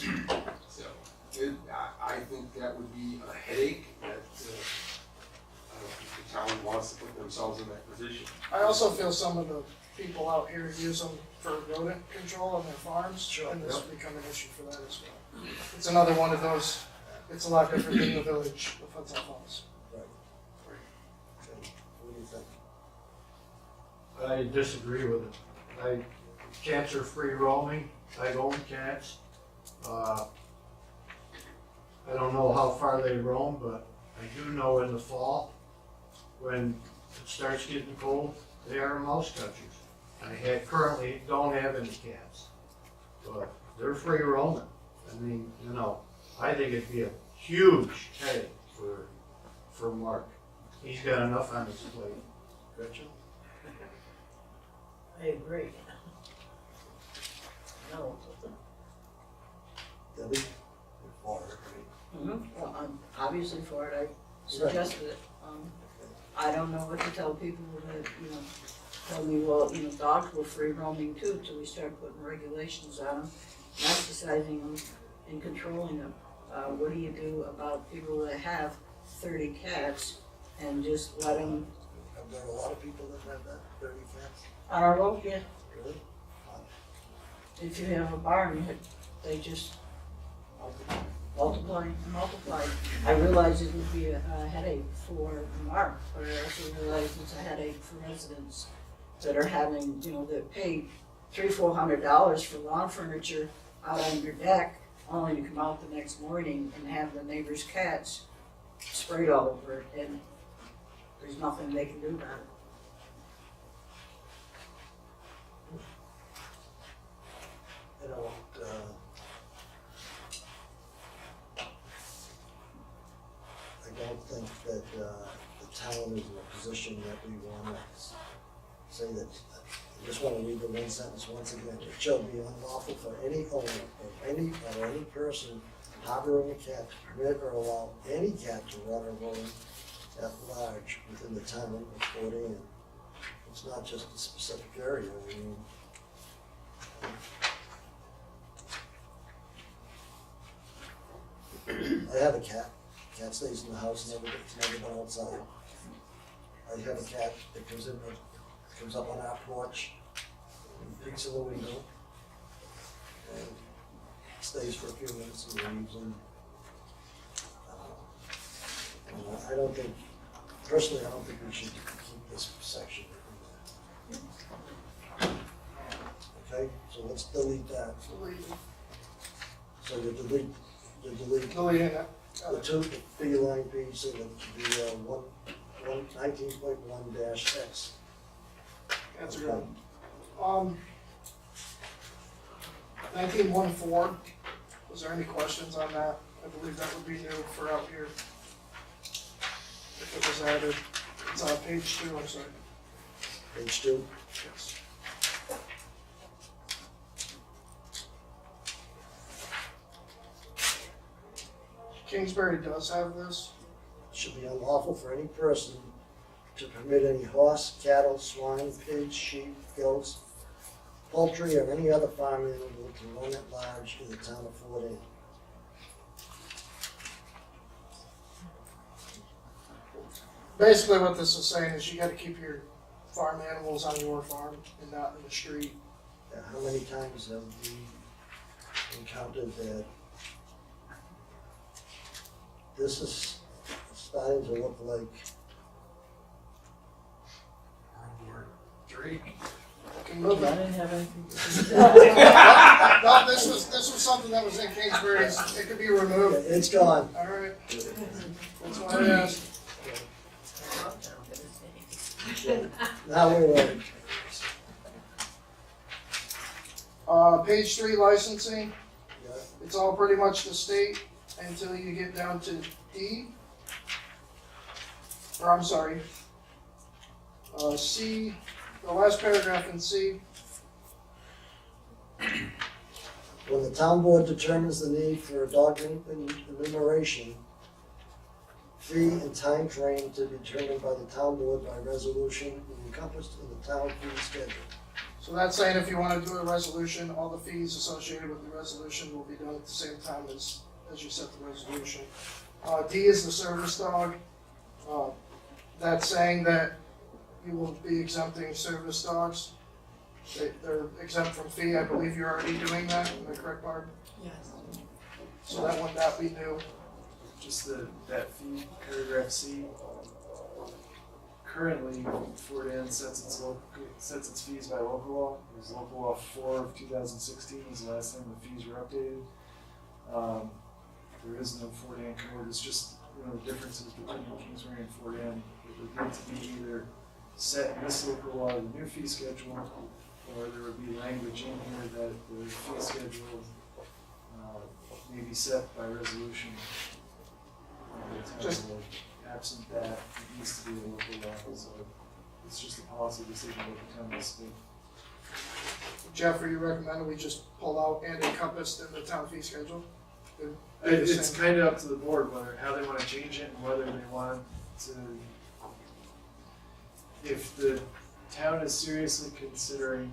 do that. So I think that would be a headache that I don't think the town wants to put themselves in that position.
I also feel some of the people out here use them for rodent control on their farms, and this would become an issue for that as well. It's another one of those, it's a lot different than the village of Hudson Falls.
Okay, what do you think?
I disagree with it. Cats are free roaming. I've owned cats. I don't know how far they roam, but I do know in the fall, when it starts getting cold, they are mouse catchers. I currently don't have any cats, but they're free roaming. I mean, I think it'd be a huge headache for Mark. He's got enough on his plate.
Gretchen?
I agree. No.
Debbie? You're for it, right?
Well, I'm obviously for it, I suggested it. I don't know what to tell people that, tell me, well, dogs were free roaming too, till we start putting regulations on them, exercising them and controlling them. What do you do about people that have 30 cats and just let them
there a lot of people that have that, 30 cats?
On our road, yeah,
Really?
if you have a barn, they just multiply and multiply. I realize it would be a headache for Mark, but I also realize it's a headache for residents that are having, that pay $300-400 for lawn furniture out on your deck, only to come out the next morning and have the neighbor's cats sprayed all over it, and there's nothing they can do about it.
You know, I don't think that the town is in a position that we want to say that, I just want to read the one sentence once again. It shall be unlawful for any owner or any person harboring a cat to permit or allow any cat to run or roam at large within the town of Fort Anne. It's not just a specific area, I mean, I have a cat. Cat stays in the house, it's never been outside. I have a cat that comes up on our porch, and peeks in the window, and stays for a few minutes and leaves. And I don't think, personally, I don't think we should keep this section. Okay, so let's delete that. So you delete
Deleting it.
the two feline piece and the 19.1-X.
That's a good one. 1914, was there any questions on that? I believe that would be new for out here. If it was added, it's on page 2, I'm sorry.
Page 2.
Yes. Kingsbury does have this.
Should be unlawful for any person to permit any horse, cattle, swine, pigs, sheep, goats, poultry, or any other farm animal to roam at large in the town of Fort Anne.
Basically what this is saying is you gotta keep your farm animals on your farm and not in the street.
How many times have we encountered that? This is starting to look like
World War III.
Can move
I
it.
didn't have anything.
No, this was something that was in Kingsbury's, it could be removed.
it's gone.
Alright. That's why I asked.
Now we're ready.
Page 3 licensing,
Yeah.
it's all pretty much the state until you get down to D. Or I'm sorry. C, the last paragraph in C.
When the town board determines the need for a dog enumeration, fee and time frame to be determined by the town board by resolution and encompassed in the town fee schedule.
So that's saying if you want to do a resolution, all the fees associated with the resolution will be done at the same time as you set the resolution. D is the service dog. That's saying that you will be exempting service dogs. They're exempt from fee. I believe you're already doing that. Am I correct, Barb?
Yes.
So that would not be new.
Just that fee, paragraph C. Currently, Fort Anne sets its fees by local law. It was local law 4 of 2016 was the last time the fees were updated. There is no Fort Anne code. It's just the differences between Kingsbury and Fort Anne. It would need to be either set in this local law, the new fee schedule, or there would be language in here that the fee schedule may be set by resolution.
Just-
Absent that, it needs to be a local law, so it's just a policy decision of the town must make.
Jeff, are you recommending we just pull out and encompassed in the town fee schedule?
It's kind of up to the board whether, how they want to change it and whether they want to, if the town is seriously considering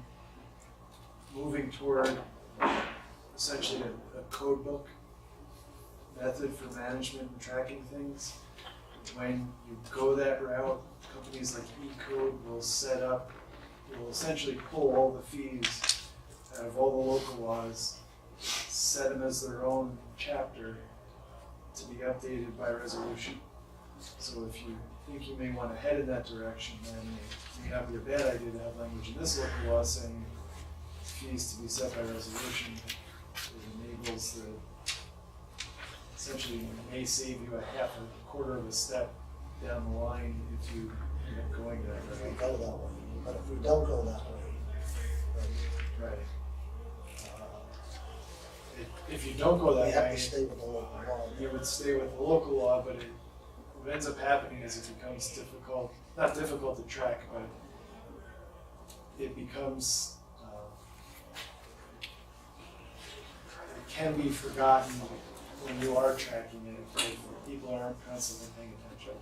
moving toward essentially a code book method for management and tracking things, when you go that route, companies like E-Code will essentially pull all the fees out of all the local laws, set them as their own chapter to be updated by resolution. So if you think you may want to head in that direction, then it may not be a bad idea to have language in this local law saying fees to be set by resolution. It enables the, essentially may save you a quarter of a step down the line if you end up going that
If we
route.
go that way, but if we don't go that way,
Right.
then,
If you don't go
we
that
have
way,
to stay with the local law.
you would stay with the local law, but what ends up happening is it becomes difficult, not difficult to track, but it becomes, it can be forgotten when you are tracking it, if people aren't constantly paying attention.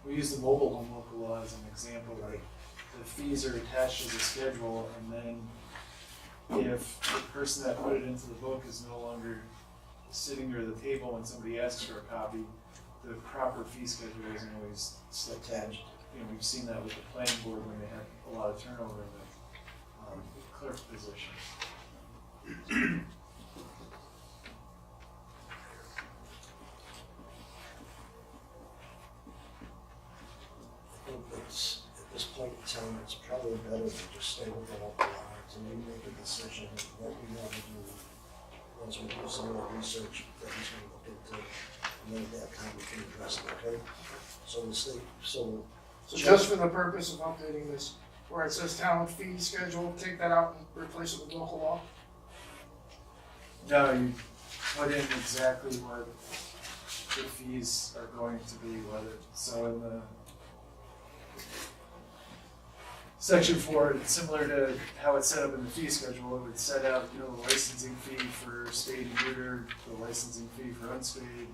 We use the mobile home local law as an example, like the fees are attached to the schedule, and then if the person that put it into the book is no longer sitting near the table when somebody asks for a copy, the proper fee schedule isn't always still attached. You know, we've seen that with the planning board when they have a lot of turnover in the clerk position.
I think it's, at this point in time, it's probably better to just stay with the local law until we make a decision of what we want to do. Once we do some more research that he's going to look into, and then at that time we can address it, okay? So the state,
So just for the purpose of updating this, where it says town fee schedule, take that out and replace it with local law?
No, you put in exactly what the fees are going to be, whether, so in the Section 4, it's similar to how it's set up in the fee schedule. It would set out, you know, the licensing fee for spayed and neutered, the licensing fee for unspayed.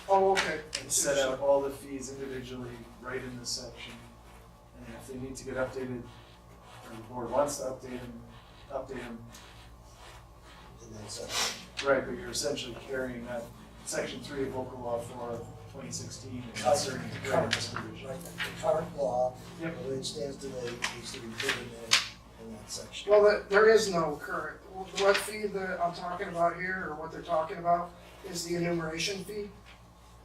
Oh, okay.
And set out all the fees individually right in this section. And if they need to get updated, or the board wants to update them.
in that section.
Right, but you're essentially carrying that Section 3 of Local Law 4 of 2016 and
Current-
inserting it right in
current-
this provision.
Right, the current law,
Yep.
the way it stands today, needs to be put in there in that section.
Well, there is no current, what fee that I'm talking about here, or what they're talking about, is the enumeration fee?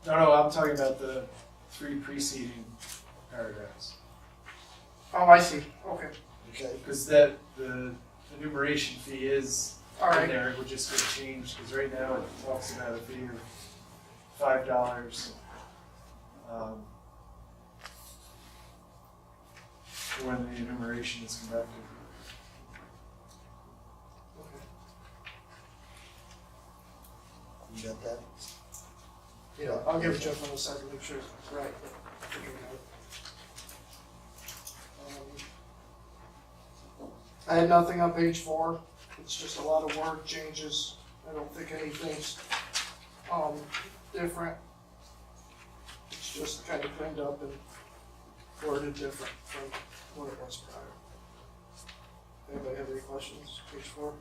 No, I'm talking about the 3 preceding paragraphs.
Oh, I see, okay,
Okay,
Because the enumeration fee is
all
in
right.
there, it would just get changed, because right now it talks about a fee of $5 when the enumeration is conducted.
you got that?
Yeah, I'll give it to you in a second, make sure it's right. I had nothing on page 4, it's just a lot of word changes, I don't think anything's, different. It's just kind of cleaned up and worded different from what it was prior. Anybody have any questions, page 4?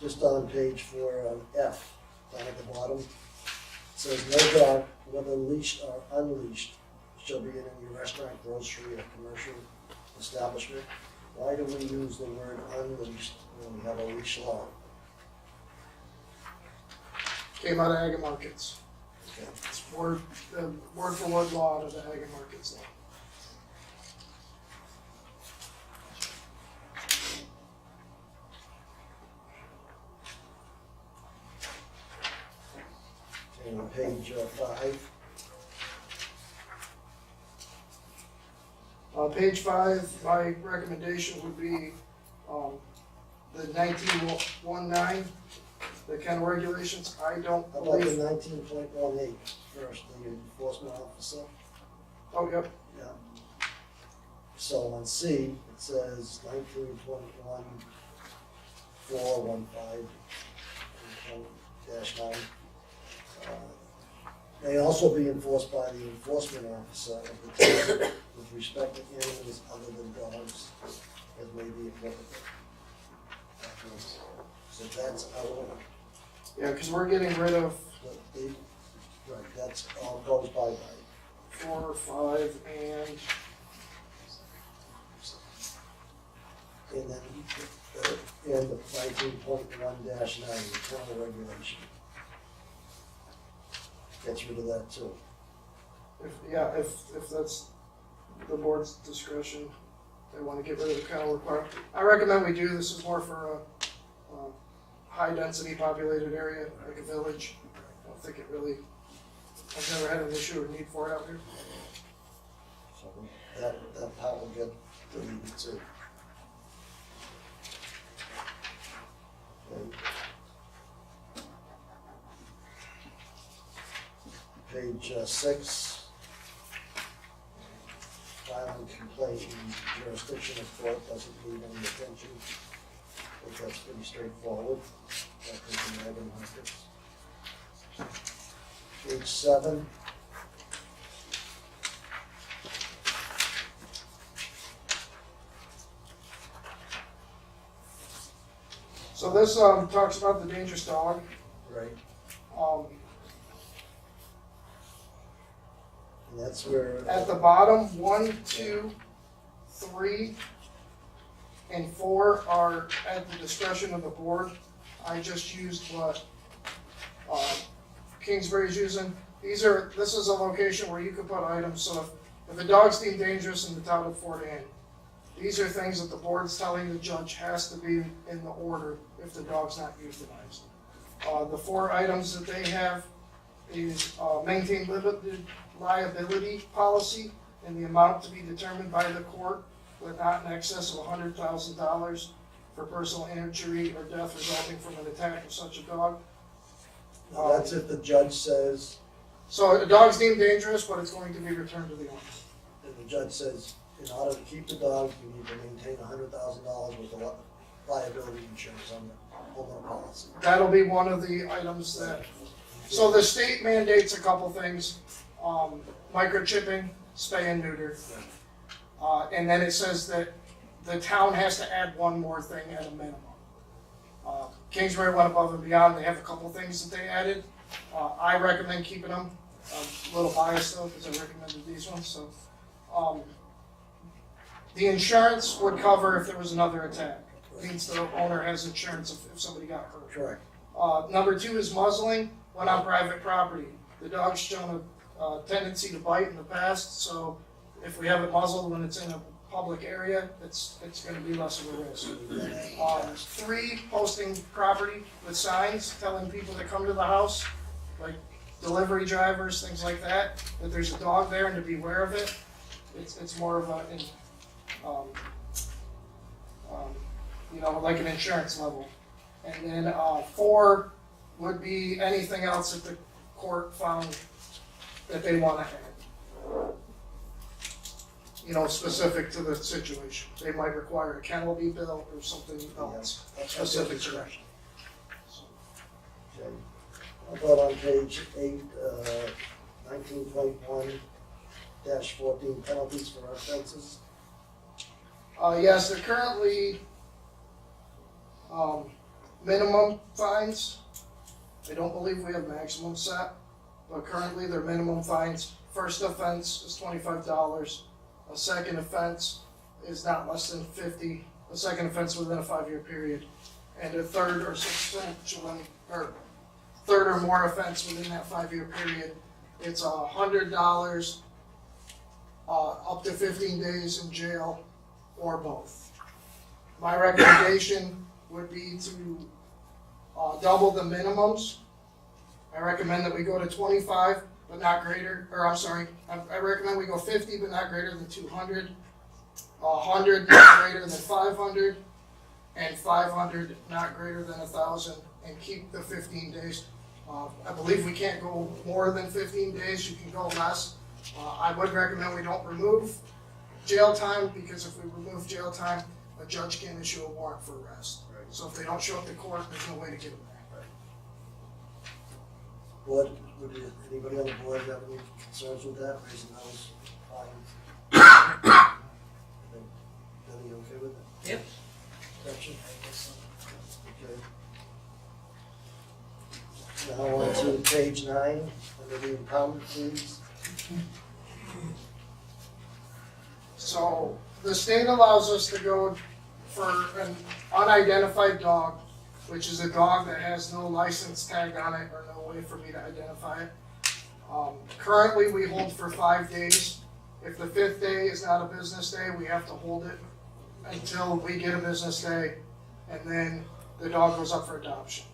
Just on page 4, F, down at the bottom, it says no dog, whether leashed or unleashed, shall be in any restaurant, grocery, or commercial establishment. Why do we use the word unleashed when we have a leash law?
Came out of Ag and Markets.
Okay.
It's word for word law out of the Ag and Markets law.
And on page 5,
Page 5, my recommendation would be, the 1919, the kennel regulations. I don't
how about the
believe,
19.18 first, the enforcement officer?
oh, yep,
Yeah. So on C, it says 1921, 415. 9. May also be enforced by the enforcement officer of the town with respect to animals other than dogs, as may be applicable. So that's our,
Yeah, because we're getting rid of
right, that's all goes by.
4, 5, and
And then, and the 19.1-9, the kennel regulation. Gets rid of that too.
if that's the board's discretion, they want to get rid of the kennel requirement. I recommend we do, this is more for a high-density populated area, like a village. I don't think it really, I've never had an issue or need for it out here.
So that part will get deleted too. Okay. Page 6. Filing complaint in jurisdiction of court doesn't need any attention. I think that's pretty straightforward. That could be Megan Marcus. Page 7.
So this talks about the dangerous dog.
Right. And that's where.
At the bottom, 1, 2, 3, and 4 are at the discretion of the board. I just used what Kingsbury's using. This is a location where you could put items, so if a dog's deemed dangerous in the town of Fort Anne, these are things that the board's telling the judge has to be in the order if the dog's not euthanized. The 4 items that they have is maintain limited liability policy and the amount to be determined by the court, but not in excess of $100,000 for personal injury or death resulting from an attack of such a dog.
Now that's if the judge says,
So a dog's deemed dangerous, but it's going to be returned to the owner.
and the judge says, in order to keep the dog, you need to maintain $100,000 worth of liability insurance on the homeowner policy.
That'll be one of the items that, so the state mandates a couple things, microchipping, spay and neuter. And then it says that the town has to add one more thing at a minimum. Kingsbury went above and beyond, they have a couple things that they added. I recommend keeping them, a little biased though, because I recommended these ones, so. The insurance would cover if there was another attack. Means the owner has insurance if somebody got hurt.
Correct.
Number 2 is muzzling when on private property. The dog's shown a tendency to bite in the past, so if we have it muzzled when it's in a public area, it's going to be less of a risk. 3, posting property with signs telling people that come to the house, like delivery drivers, things like that there's a dog there and to beware of it. It's more of a, like an insurance level. And then 4 would be anything else that the court found that they want to add. Specific to the situation. They might require a kennel be built or something else specific to that.
Okay. How about on page 8, 19.1-14 penalties for offenses?
Yes, they're currently minimum fines. I don't believe we have maximum set, but currently they're minimum fines. First offense is $25. A second offense is not less than $50. A second offense within a 5-year period, and a third or third or more offense within that 5-year period, it's $100, up to 15 days in jail, or both. My recommendation would be to double the minimums. I recommend that we go to 25, but not greater, I recommend we go 50, but not greater than 200, 100, not greater than 500, and 500, not greater than 1,000, and keep the 15 days. I believe we can't go more than 15 days, you can go less. I would recommend we don't remove jail time, because if we remove jail time, a judge can issue a warrant for arrest. So if they don't show up to court, there's no way to get them there.
Board, anybody on the board have any concerns with that, raising those fines? Denny, you okay with it?
Yep.
Correction? Okay. Now on to page 9, under the impoundment fees.
So the state allows us to go for an unidentified dog, which is a dog that has no license tag on it or no way for me to identify it. Currently, we hold for 5 days. If the 5th day is not a business day, we have to hold it until we get a business day, and then the dog goes up for adoption.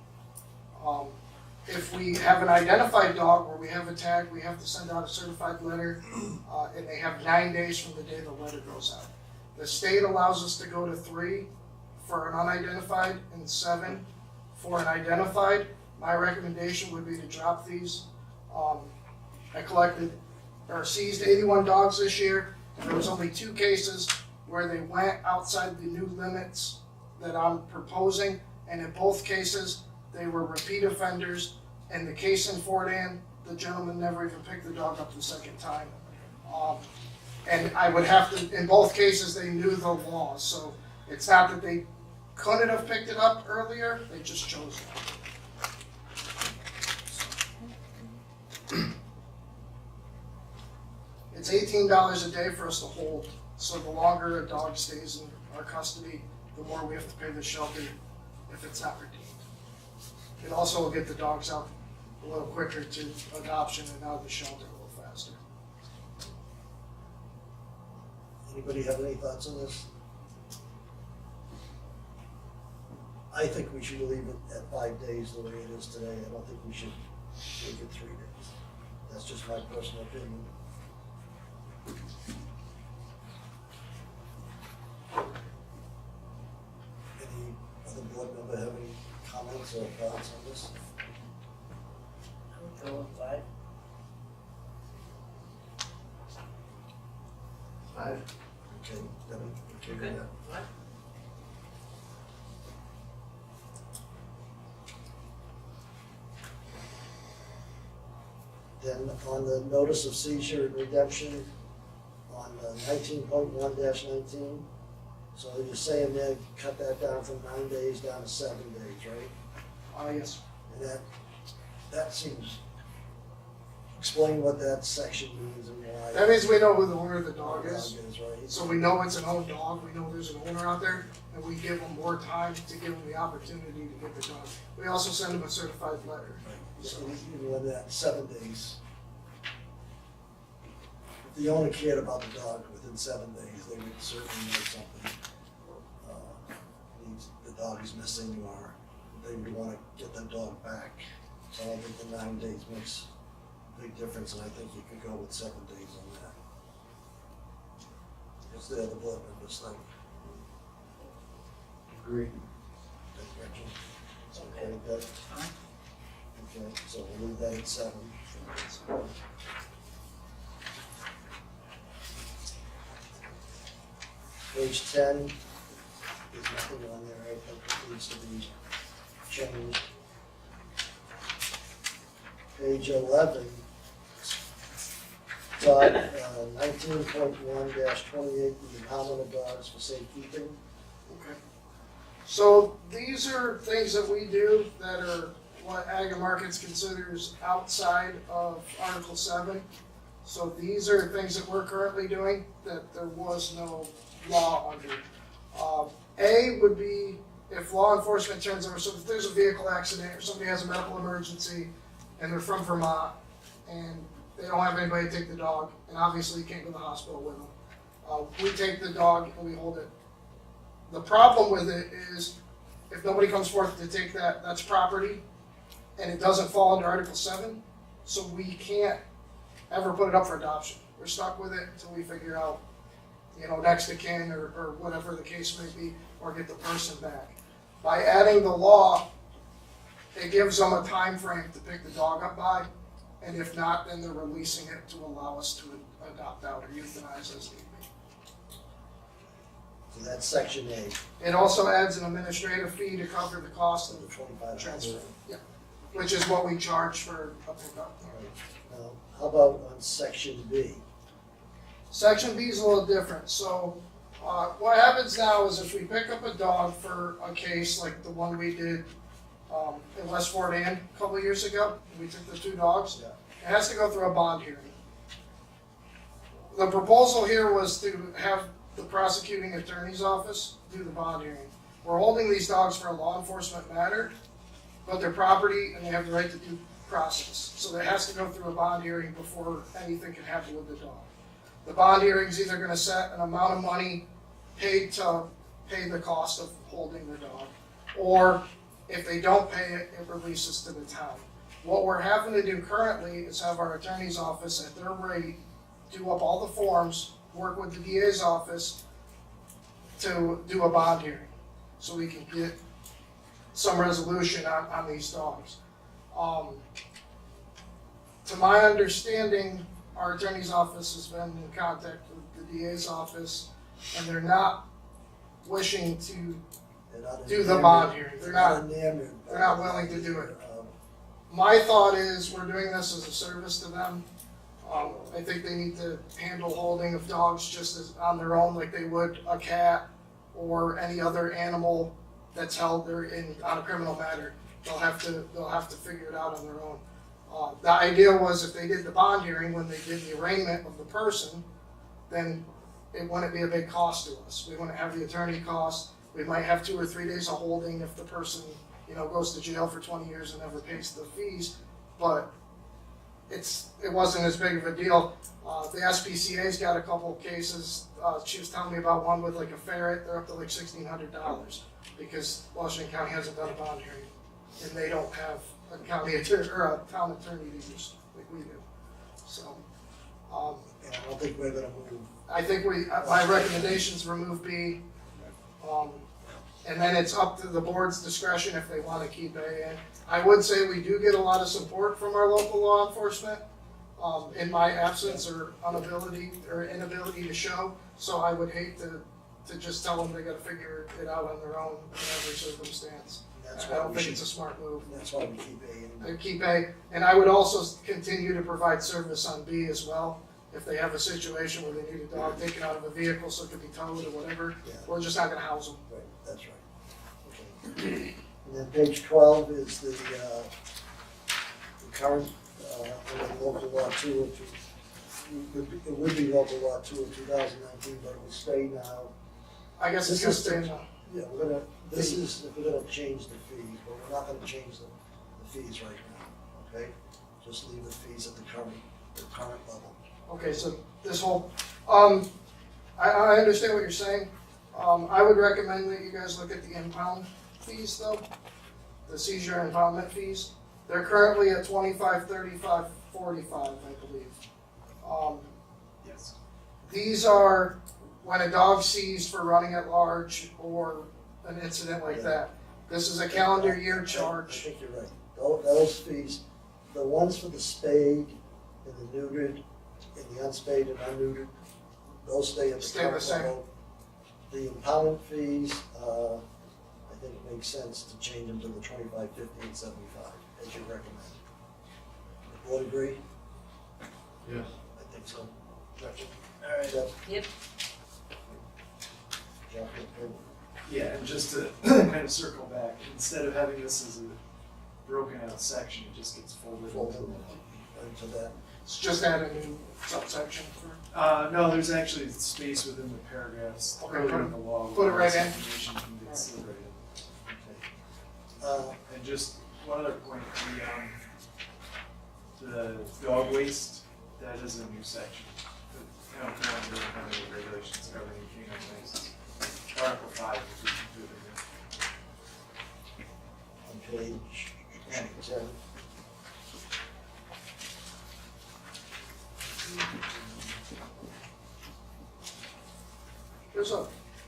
If we have an identified dog where we have a tag, we have to send out a certified letter, and they have 9 days from the day the letter goes out. The state allows us to go to 3 for an unidentified and 7 for an identified. My recommendation would be to drop these. I collected or seized 81 dogs this year, and there was only 2 cases where they went outside the new limits that I'm proposing, and in both cases, they were repeat offenders. In the case in Fort Ann, the gentleman never even picked the dog up the second time. And I would have to, in both cases, they knew the law, so it's not that they couldn't have picked it up earlier, they just chose not. It's $18 a day for us to hold, so the longer a dog stays in our custody, the more we have to pay the shelter if it's not redeemed. It also will get the dogs out a little quicker to adoption and out of the shelter a little faster.
Anybody have any thoughts on this? I think we should leave it at 5 days the way it is today. I don't think we should make it 3 days. That's just my personal opinion. Any other board member have any comments or thoughts on this?
I would go with 5.
5.
Okay, Debbie, okay with
Okay.
that?
5.
Then on the notice of seizure and redemption, on 19.1-19, so you're saying they cut that down from 9 days down to 7 days, right?
Yes.
And that seems, explain what that section means and why.
That means we know who the owner of the dog is,
right?
so we know it's an owned dog, we know there's an owner out there, and we give them more time to give them the opportunity to get the dog. We also send them a certified letter.
So even when that 7 days, if the owner cared about the dog within 7 days, they would certainly know something. The dog is missing, or they would want to get the dog back. So I think the 9 days makes a big difference, and I think you could go with 7 days on that. What's the other board members think?
Agreed.
Okay, good. Okay, so we'll leave that at 7. Page 10, there's nothing on there, I think it needs to be changed. Page 11, Todd, 19.1-28, the impoundment of dogs for safekeeping.
Okay. So these are things that we do that are what Ag and Markets considers outside of Article 7. So these are things that we're currently doing that there was no law under. A would be if law enforcement turns over, so if there's a vehicle accident or somebody has a medical emergency and they're from Vermont and they don't have anybody to take the dog, and obviously you can't go to the hospital with them, we take the dog and we hold it. The problem with it is if nobody comes forth to take that, that's property, and it doesn't fall under Article 7, so we can't ever put it up for adoption. We're stuck with it until we figure out, next of kin or whatever the case may be, or get the person back. By adding the law, it gives them a time frame to pick the dog up by, and if not, then they're releasing it to allow us to adopt out or euthanize as need be.
So that's section A,
It also adds an administrative fee to cover the cost of
the 25
the transfer. Yeah. which is what we charge for a pickup.
Now, how about on section B?
Section B is a little different, so, what happens now is if we pick up a dog for a case like the one we did, in West Fort Ann a couple of years ago, we took the 2 dogs,
Yeah.
it has to go through a bond hearing. The proposal here was to have the prosecuting attorney's office do the bond hearing. We're holding these dogs for a law enforcement matter, but they're property and they have the right to due process. So it has to go through a bond hearing before anything can happen with the dog. The bond hearing's either gonna set an amount of money paid to pay the cost of holding the dog, or if they don't pay it, it releases to the town. What we're having to do currently is have our attorney's office at their rate do up all the forms, work with the DA's office to do a bond hearing, so we can get some resolution on these dogs. To my understanding, our attorney's office has been in contact with the DA's office, and they're not wishing to
They're not
do the
enamored-
bond hearing. They're not.
enamored by
they're not willing to do it.
um,
My thought is we're doing this as a service to them. I think they need to handle holding of dogs just as on their own, like they would a cat or any other animal that's held there on a criminal matter. They'll have to figure it out on their own. The idea was if they did the bond hearing when they did the arraignment of the person, then it wouldn't be a big cost to us. We wouldn't have the attorney costs. We might have 2 or 3 days of holding if the person, goes to jail for 20 years and never pays the fees, but it wasn't as big of a deal. The SPCA's got a couple of cases. She was telling me about one with like a ferret. They're up to like $1,600 because Washington County hasn't done a bond hearing, and they don't have a county attorney or a town attorney to use like we do. So,
And I don't think we're gonna move.
I think my recommendations remove B. And then it's up to the board's discretion if they want to keep A in. I would say we do get a lot of support from our local law enforcement in my absence or inability to show. So I would hate to just tell them they got to figure it out on their own in every circumstance.
That's
I
why
don't
we
think
should,
it's a smart move.
that's why we keep A in.
I keep A, and I would also continue to provide service on B as well. If they have a situation where they need a dog taken out of a vehicle so it could be towed or whatever,
Yeah.
we're just not gonna house them.
Right, that's right. Okay. And then page 12 is the current, under local law 202. It would be local law 2 of 2019, but it will stay now.
I guess it's
This
gonna
is
stay
the-
now.
Yeah, this is, if we're gonna change the fees, but we're not gonna change the fees right now, okay? Just leave the fees at the current level.
Okay, so this whole, I understand what you're saying. I would recommend that you guys look at the impound fees though, the seizure and impoundment fees. They're currently at 25, 35, 45, I believe.
Yes.
These are when a dog's seized for running at large or an incident like that. This is a calendar year
I
charge.
think you're right. Those fees, the ones for the spayed and the neutered, and the unspayed and unneutered, those stay at the
Stay the
current
same.
level. The impound fees, I think it makes sense to change them to the 25, 50, and 75, as you recommend. The board agree?
Yes.
I think so.
All right.
Jeff?
Yep.
Jeff, okay.
Yeah, and just to kind of circle back, instead of having this as a broken out section, it just gets folded
Fold
into
them into that.
It's just add a new subsection for.
No, there's actually space within the paragraphs
Okay,
earlier
put-
in the law.
put it
where
right
this
in.
information can get separated.
Okay.
And just one other point, the dog waste, that is a new section. The town calendar and the regulations governing canine waste. Article 5 is included in
On page 10.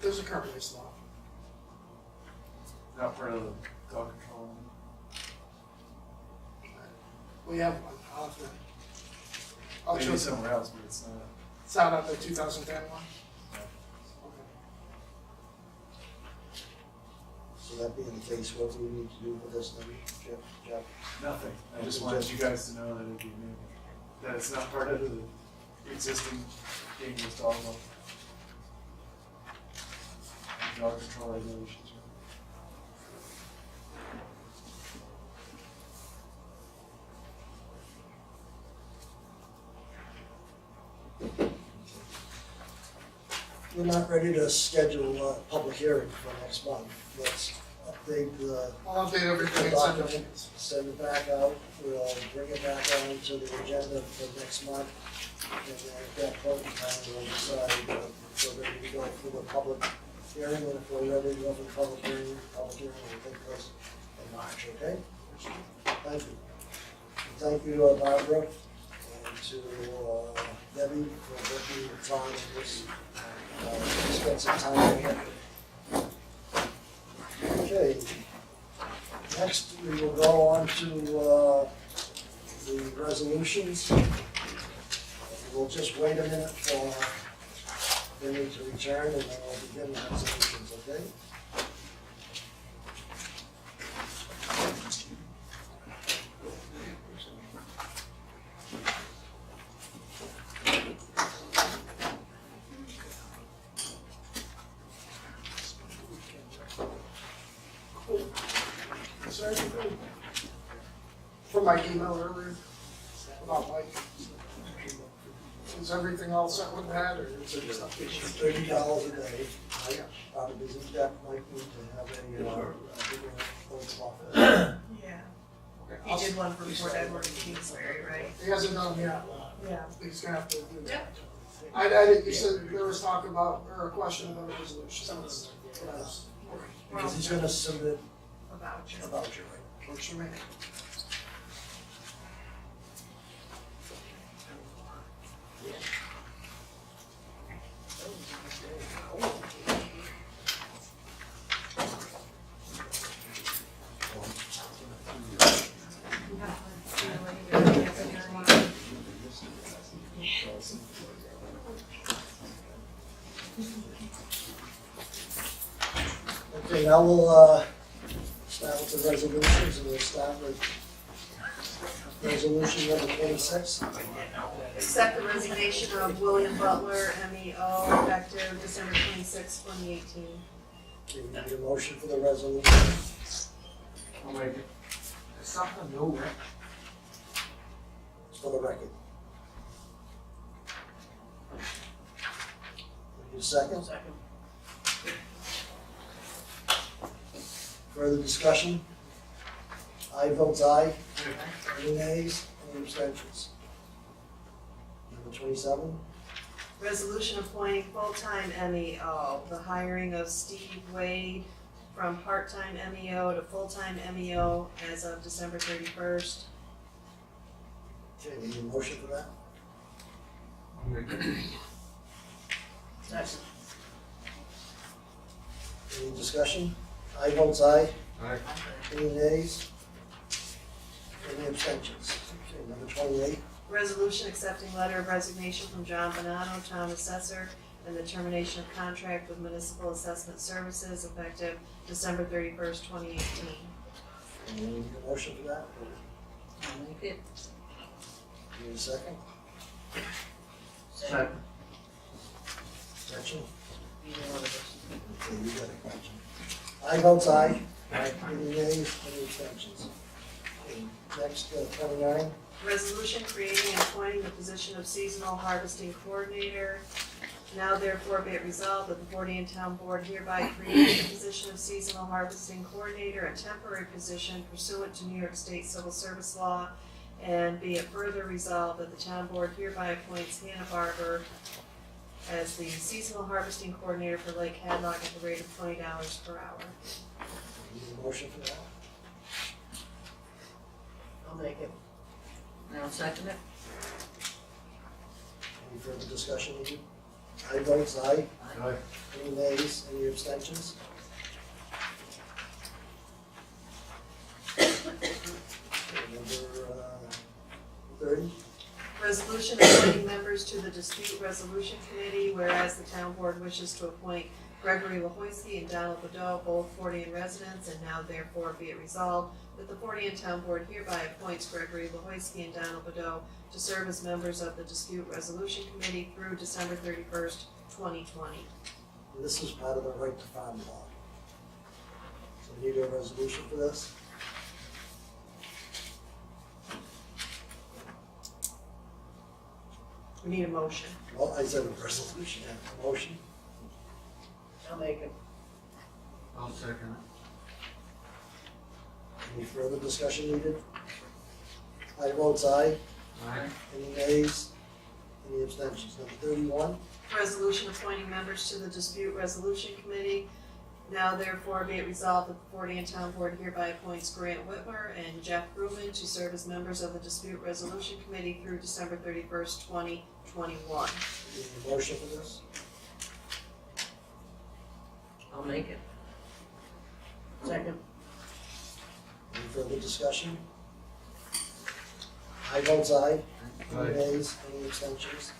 There's a current waste law.
there. Not part of the dog control.
We have one. I'll
Maybe
show
somewhere else, but it's not.
It's not on the 2010 one.
Yeah.
Okay.
So that being the case, what do we need to do with this, then, Jeff?
Nothing, I just wanted you guys to know that it'd be new, that it's not part of the existing dangerous dog law. Dog control regulations.
We're not ready to schedule a public hearing for next month. Let's update the
I'll update everything and send it.
send it back out. We'll bring it back on to the agenda for next month. And then at that point in time, we'll decide if we're ready to go for the public hearing. And if we're ready to go for the public hearing will take place in March, okay? Thank you. And thank you, Barbara, and to Debbie for working with Tom on this. Spend some time here. Okay. Next, we will go on to the resolutions. We'll just wait a minute for them to return and then we'll begin the resolutions, okay?
From my email earlier about Mike. Is everything all set with that, or is it stuff?
$30 a day. Probably doesn't that might need to have a bigger oath office.
Yeah. He did one for Fort Edward and Kingsbury, right?
He hasn't done them yet.
Yeah.
He's gonna have to do that. I did, you said there was talk about, or a question about a resolution, so that's what I was,
Because he's gonna submit
A voucher.
a voucher, right?
works for me.
Okay, now we'll start with the resolutions, and we'll start with resolution number 26.
Accept the resignation of William Butler, MEO, effective December 26, 2018.
Okay, we need a motion for the resolution.
I'll make it.
It's something new, right?
It's for the record. Need a second?
Second.
Further discussion? Aye votes aye. Any nays? Any abstentions? Number 27.
Resolution appointing full-time MEO, the hiring of Steve Wade from part-time MEO to full-time MEO as of December 31st.
Okay, we need a motion for that?
I'll make it.
Second.
Any discussion? Aye votes aye.
Aye.
Any nays? Any abstentions? Okay, number 28.
Resolution accepting letter of resignation from John Bonanno, Town Assessor, and the termination of contract with Municipal Assessment Services effective December 31st, 2018.
And we need a motion for that?
I'll make it.
Need a second?
Second.
Abstention?
Either one of us.
Okay, you got a question. Aye votes aye. Any nays? Any abstentions? Okay, next, 29.
Resolution creating and appointing the position of Seasonal Harvesting Coordinator. Now therefore be it resolved that the Fortean Town Board hereby creates the position of Seasonal Harvesting Coordinator, a temporary position pursuant to New York State Civil Service Law. And be it further resolved that the Town Board hereby appoints Hannah Barber as the Seasonal Harvesting Coordinator for Lake Hadlock at the rate of $20 per hour.
Need a motion for that?
I'll make it.
I'll second it.
Any further discussion needed? Aye votes aye.
Aye.
Any nays? Any abstentions? Okay, number 30.
Resolution appointing members to the Dispute Resolution Committee, whereas the town board wishes to appoint
Gregory Lahoyski and Donald Bordeaux, both Fortean residents, and now therefore be it resolved that the Fortean Town Board hereby appoints Gregory Lahoyski and Donald Bordeaux to serve as members of the Dispute Resolution Committee through December 31st, 2020.
And this is part of the right to farm law. So we need a resolution for this.
We need a motion.
Well, I said a resolution, a motion.
I'll make it.
I'll second
Any further discussion needed? I vote aye.
it. Aye.
Any nays? Any abstentions? Number 31.
Resolution appointing members to the Dispute Resolution Committee. Now therefore be it resolved that the Fortean Town Board hereby appoints Grant Whitmer and Jeff Grumman to serve as members of the Dispute Resolution Committee through December 31st, 2021.
Need a motion for this?
I'll make it. Second.
Any further discussion? I vote aye. Any
Aye.
nays? Any abstentions?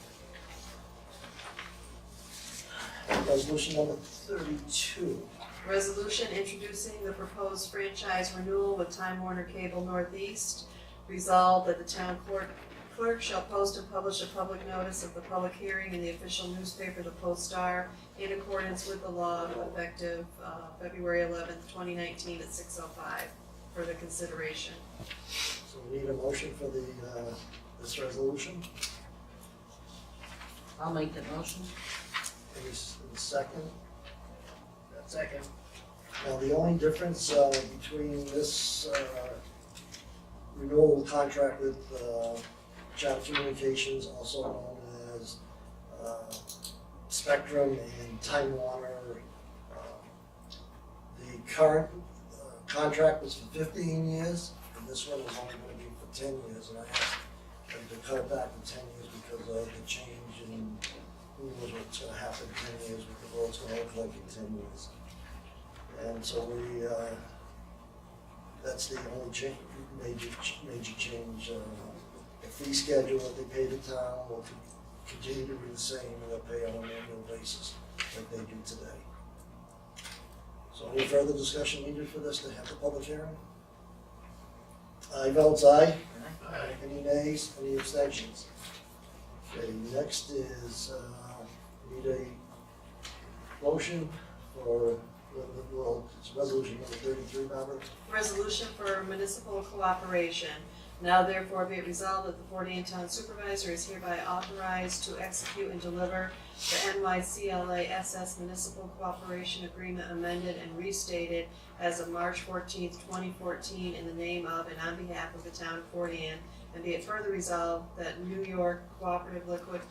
Resolution number 32.
Resolution introducing the proposed franchise renewal with Time Warner Cable Northeast. Resolved that the town clerk shall post and publish a public notice of the public hearing in the official newspaper, the Post-Star, in accordance with the law effective February 11th, 2019 at 6:05 for the consideration.
So we need a motion for the, this resolution.
I'll make the motion.
Any second?
Second.
Now, the only difference between this renewal contract with Chat Communications, also known as Spectrum and Time Warner, the current contract was for 15 years, and this one is only going to be for 10 years, and I asked them to cut it back to 10 years because of the change in who knows what's going to happen in 10 years, what the world's going to look like in 10 years. And so we, that's the only major change. The fee schedule that they pay the town will continue to be the same, and they'll pay on an annual basis like they do today. So any further discussion needed for this to have the public hearing? I vote aye.
Aye.
Any nays, any abstentions? Okay, next is, need a motion for, well, it's resolution number 33, Barbara.
Resolution for municipal cooperation. Now therefore be it resolved that the Fortean Town Supervisor is hereby authorized to execute and deliver the NYCLA SS Municipal Cooperation Agreement amended and restated as of March 14th, 2014 in the name of and on behalf of the town of Fortean. And be it further resolved that New York Cooperative Liquid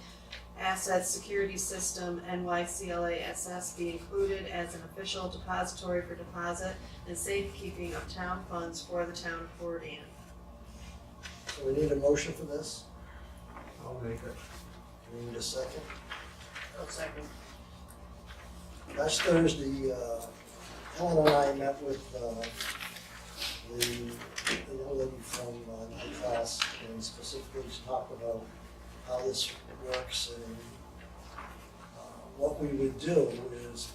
Asset Security System, NYCLA SS, be included as an official depository for deposit and safekeeping of town funds for the town of Fortean.
So we need a motion for this.
I'll make it.
We need a second.
I'll second.
Last Thursday, Helen and I met with the young lady from my class, and specifically to talk about how this works. And what we would do is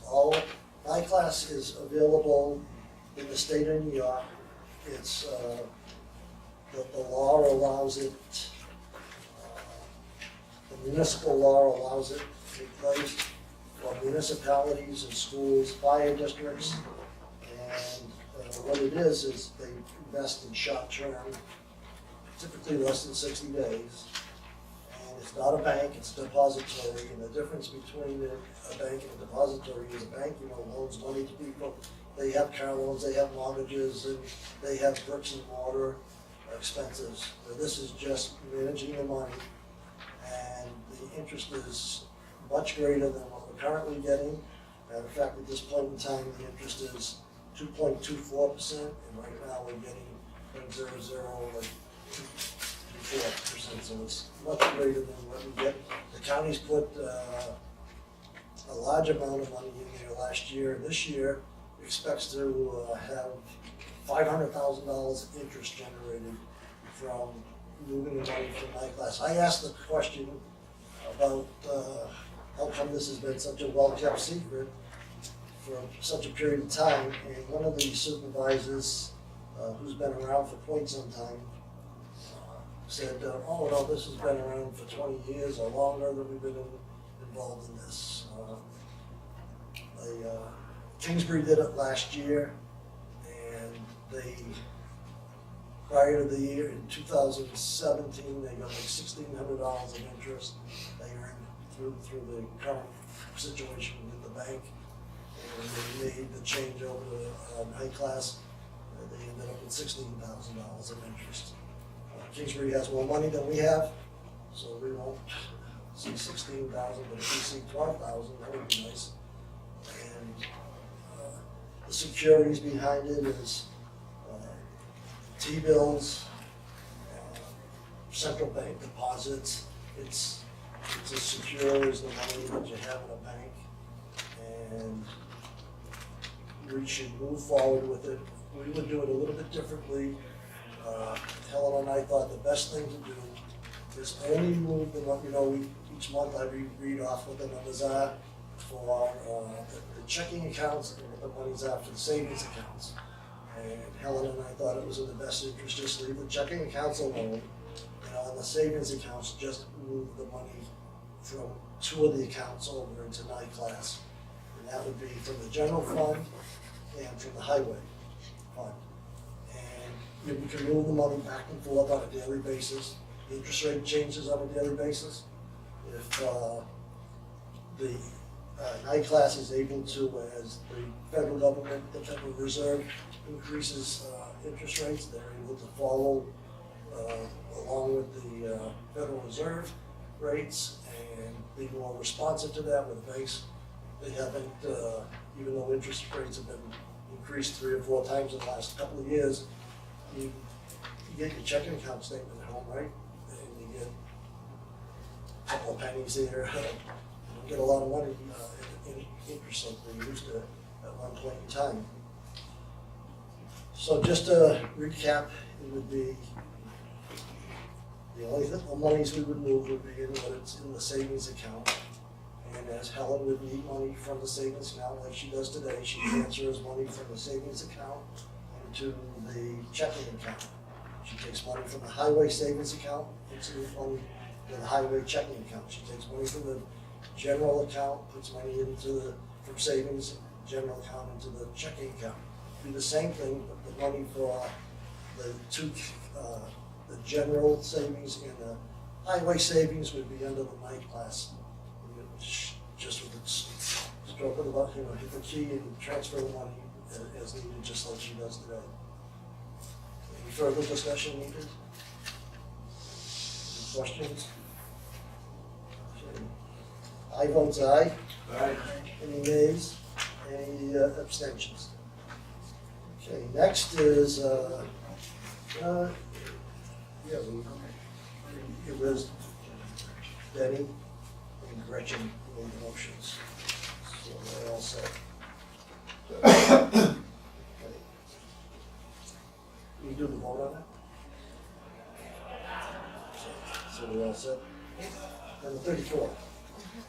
my class is available in the state of New York. It's the law allows it, the municipal law allows it to take place for municipalities and schools, fire districts, and what it is they invest in short term, typically less than 60 days. And it's not a bank, it's a depository, and the difference between a bank and a depository is a bank, loans money to people. They have car loans, they have mortgages, and they have bricks and mortar expenses. This is just managing the money, and the interest is much greater than what we're currently getting. Matter of fact, at this point in time, the interest is 2.24%, and right now we're getting 0.00, like 2.24%, so it's much greater than what we get. The county's put a large amount of money in there last year, and this year expects to have $500,000 interest generated from moving the money from my class. I asked the question about how come this has been such a well-kept secret, for such a period of time, and one of the supervisors, who's been around for quite some time, said, oh, no, this has been around for 20 years or longer that we've been involved in this. Kingsbury did it last year, and they, prior to the year, in 2017, they got like $1,600 of interest they earned through the current situation with the bank. And they made the change over to high class, they ended up with $16,000 of interest. Kingsbury has more money than we have, so we won't see 16,000, but if we see 12,000, that would be nice. And the securities behind it is T-bills, central bank deposits. It's as secure as the money that you have in a bank, and we should move forward with it. We would do it a little bit differently. Helen and I thought the best thing to do is only move the money, each month I read off what the numbers are for the checking accounts and what the money's are for the savings accounts. And Helen and I thought it was in the best interest just leave the checking accounts alone, and on the savings accounts, just move the money from 2 of the accounts over into night class. And that would be from the general fund and from the highway fund. And we can move the money back and forth on a daily basis. The interest rate changes on a daily basis. If the night class is able to, as the federal government, the Federal Reserve increases interest rates, they're able to follow along with the Federal Reserve rates and be more responsive to that. With the banks, they haven't, even though interest rates have been increased 3 or 4 times in the last couple of years, you get your checking account statement at home, right? And you get a couple of pennies there. You get a lot of money in interest like we used to at one point in time. So just to recap, it would be the only monies we would move would be in what's in the savings account. And as Helen would need money from the savings account, like she does today, she transfers money from the savings account into the checking account. She takes money from the highway savings account into money in the highway checking account. She takes money from the general account, puts money into from savings general account into the checking account. Do the same thing, but the money for the the general savings and the highway savings would be under the night class. Just with the stroke of the button, hit the key and transfer the money as needed, just like she does today. Any further discussion needed? Any questions? Okay. I vote aye.
Aye.
Any nays? Any abstentions? Okay, next is, it was Denny and Gretchen who made the motions, so they're all set. Okay. You do the vote on that? So we're all set? Number 34.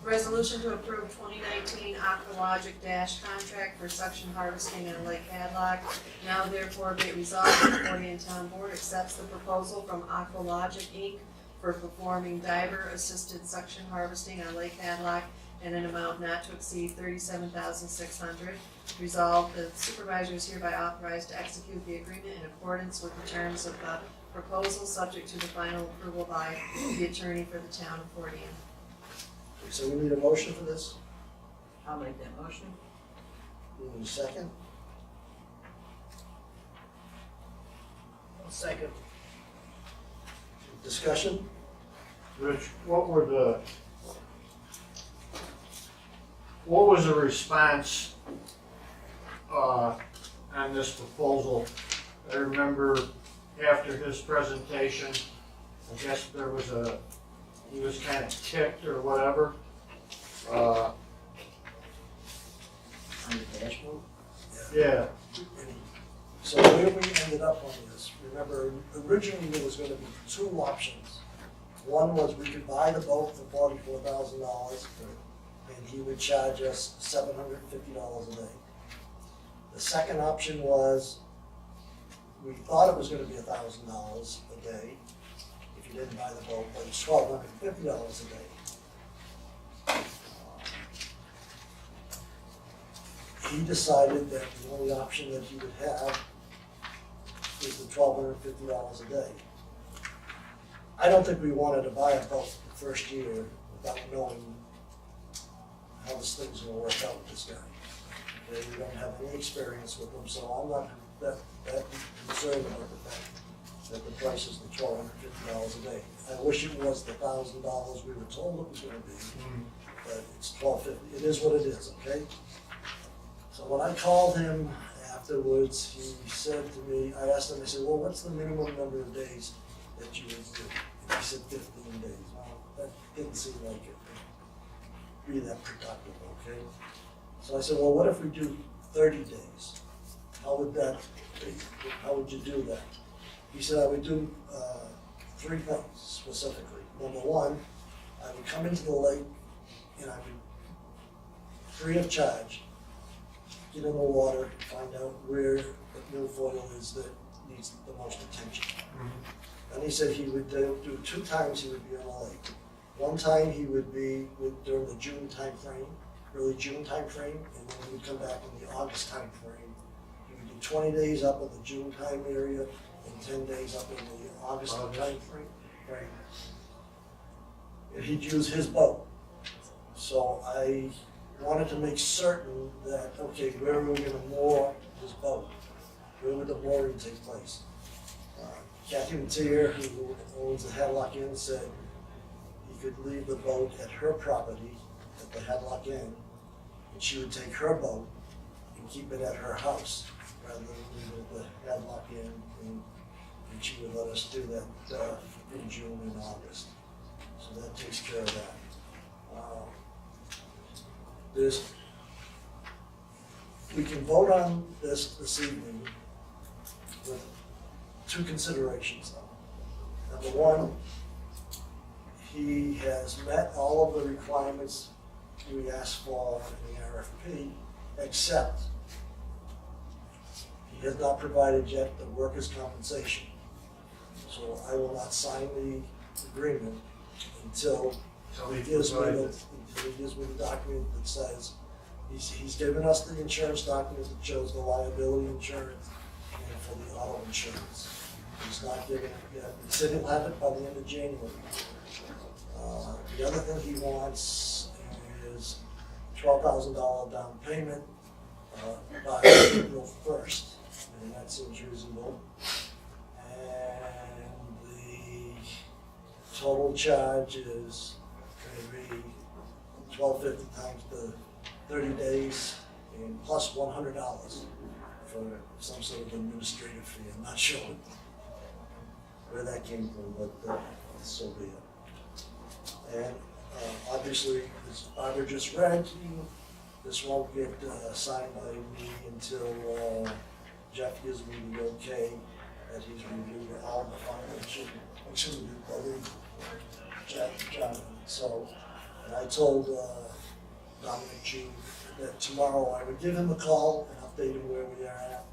Resolution to approve 2019 Aqualogic Dash contract for suction harvesting on Lake Hadlock. Now therefore be it resolved that the Fort Town Board accepts the proposal from Aqualogic Inc. for performing diver-assisted suction harvesting on Lake Hadlock in an amount not to exceed $37,600. Resolved, the supervisor is hereby authorized to execute the agreement in accordance with the terms of the proposal, subject to the final approval by the attorney for the town of Fort Anne.
So we need a motion for this?
I'll make that motion.
We need a second?
I'll second.
Discussion?
Rich, what was the response on this proposal? I remember after his presentation, I guess he was kind of ticked or whatever.
On the dashboard?
Yeah,
So where we ended up on this, remember, originally there was gonna be 2 options. One was we could buy the boat for $44,000, and he would charge us $750 a day. The second option was, we thought it was gonna be $1,000 a day if you didn't buy the boat, but it's $1,250 a day. He decided that the only option that he would have is the $1,250 a day. I don't think we wanted to buy a boat the first year without knowing how this thing's gonna work out with this guy. Okay, we don't have any experience with him, so I'm not that concerned about the fact that the price is the $1,250 a day. I wish it was the $1,000 we were told it was gonna be, but it's $1,250. It is what it is, okay? So when I called him afterwards, he said to me, I asked him, I said, well, what's the minimum number of days that you would do? And he said 15 days. Well, that didn't seem like it would be that productive, okay? So I said, well, what if we do 30 days? How would that be? How would you do that? He said, I would do 3 things specifically. Number one, I would come into the lake and I would, free of charge, get in the water, find out where the milfoil is that needs the most attention. And he said he would do 2 times he would be on the lake. One time he would be during the June time frame, early June time frame, and then he would come back in the August time frame. He would do 20 days up in the June time area and 10 days up in the August time frame. Right. And he'd use his boat. So I wanted to make certain that, okay, where are we gonna moor this boat? Where would the mooring take place? Kathy Mateer, who owns the Hadlock Inn, said he could leave the boat at her property, at the Hadlock Inn, and she would take her boat and keep it at her house, rather than leave it at the Hadlock Inn, and she would let us do that in June and August. So that takes care of that. We can vote on this evening with 2 considerations though. Number one, he has met all of the requirements we asked for in the RFP, except he has not provided yet the workers' compensation. So I will not sign the agreement until he gives me the document that says, he's given us the insurance document that shows the liability insurance and for the auto insurance. He's not giving it yet. He said he'll have it by the end of January. The other thing he wants is $12,000 down payment by April 1st, and that seems reasonable. And the total charge is going to be $1,250 times the 30 days and plus $100 for some sort of administrative fee. I'm not sure where that came from, but so be it. And obviously, as Barbara just read, this won't get signed by me until Jeff gives me the okay that he's reviewed all the financial, John. So, and I told Dominic G that tomorrow I would give him a call and update him where we are at.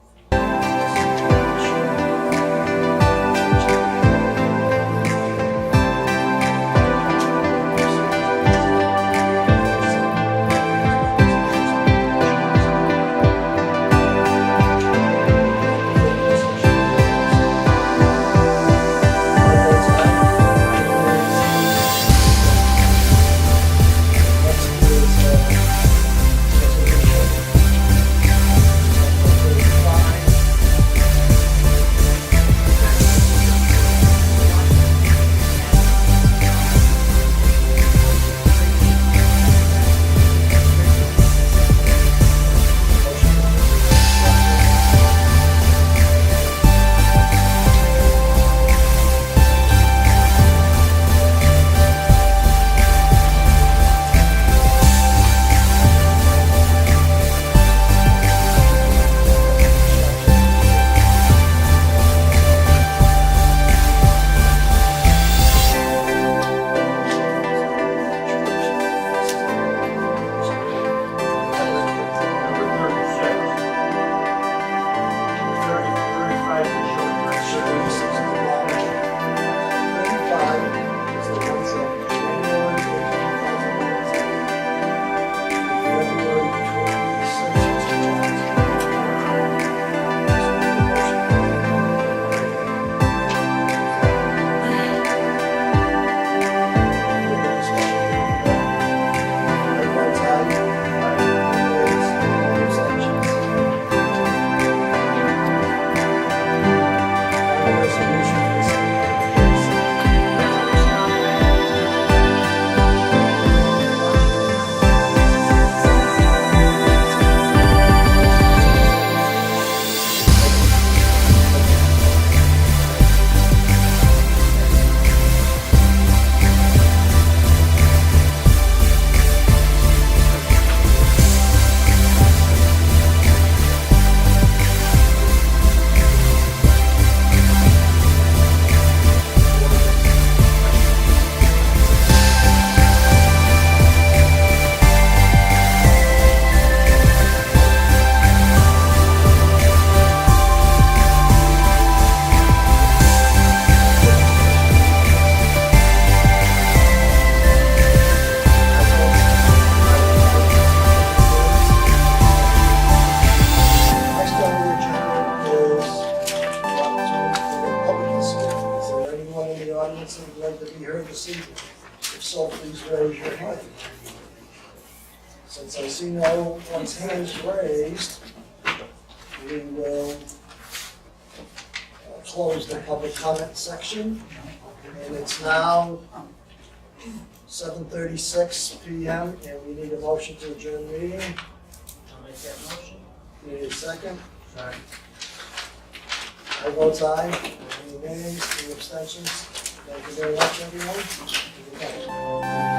policy? If so, please raise your hand. Since I see no one's hands raised, we will close the public comment section. And it's now 7:36 p.m. and we need a motion to adjourn the meeting.
I'll make that motion.
Need a second?
Second.
I vote aye. Any nays, any abstentions? Thank you very much, everyone.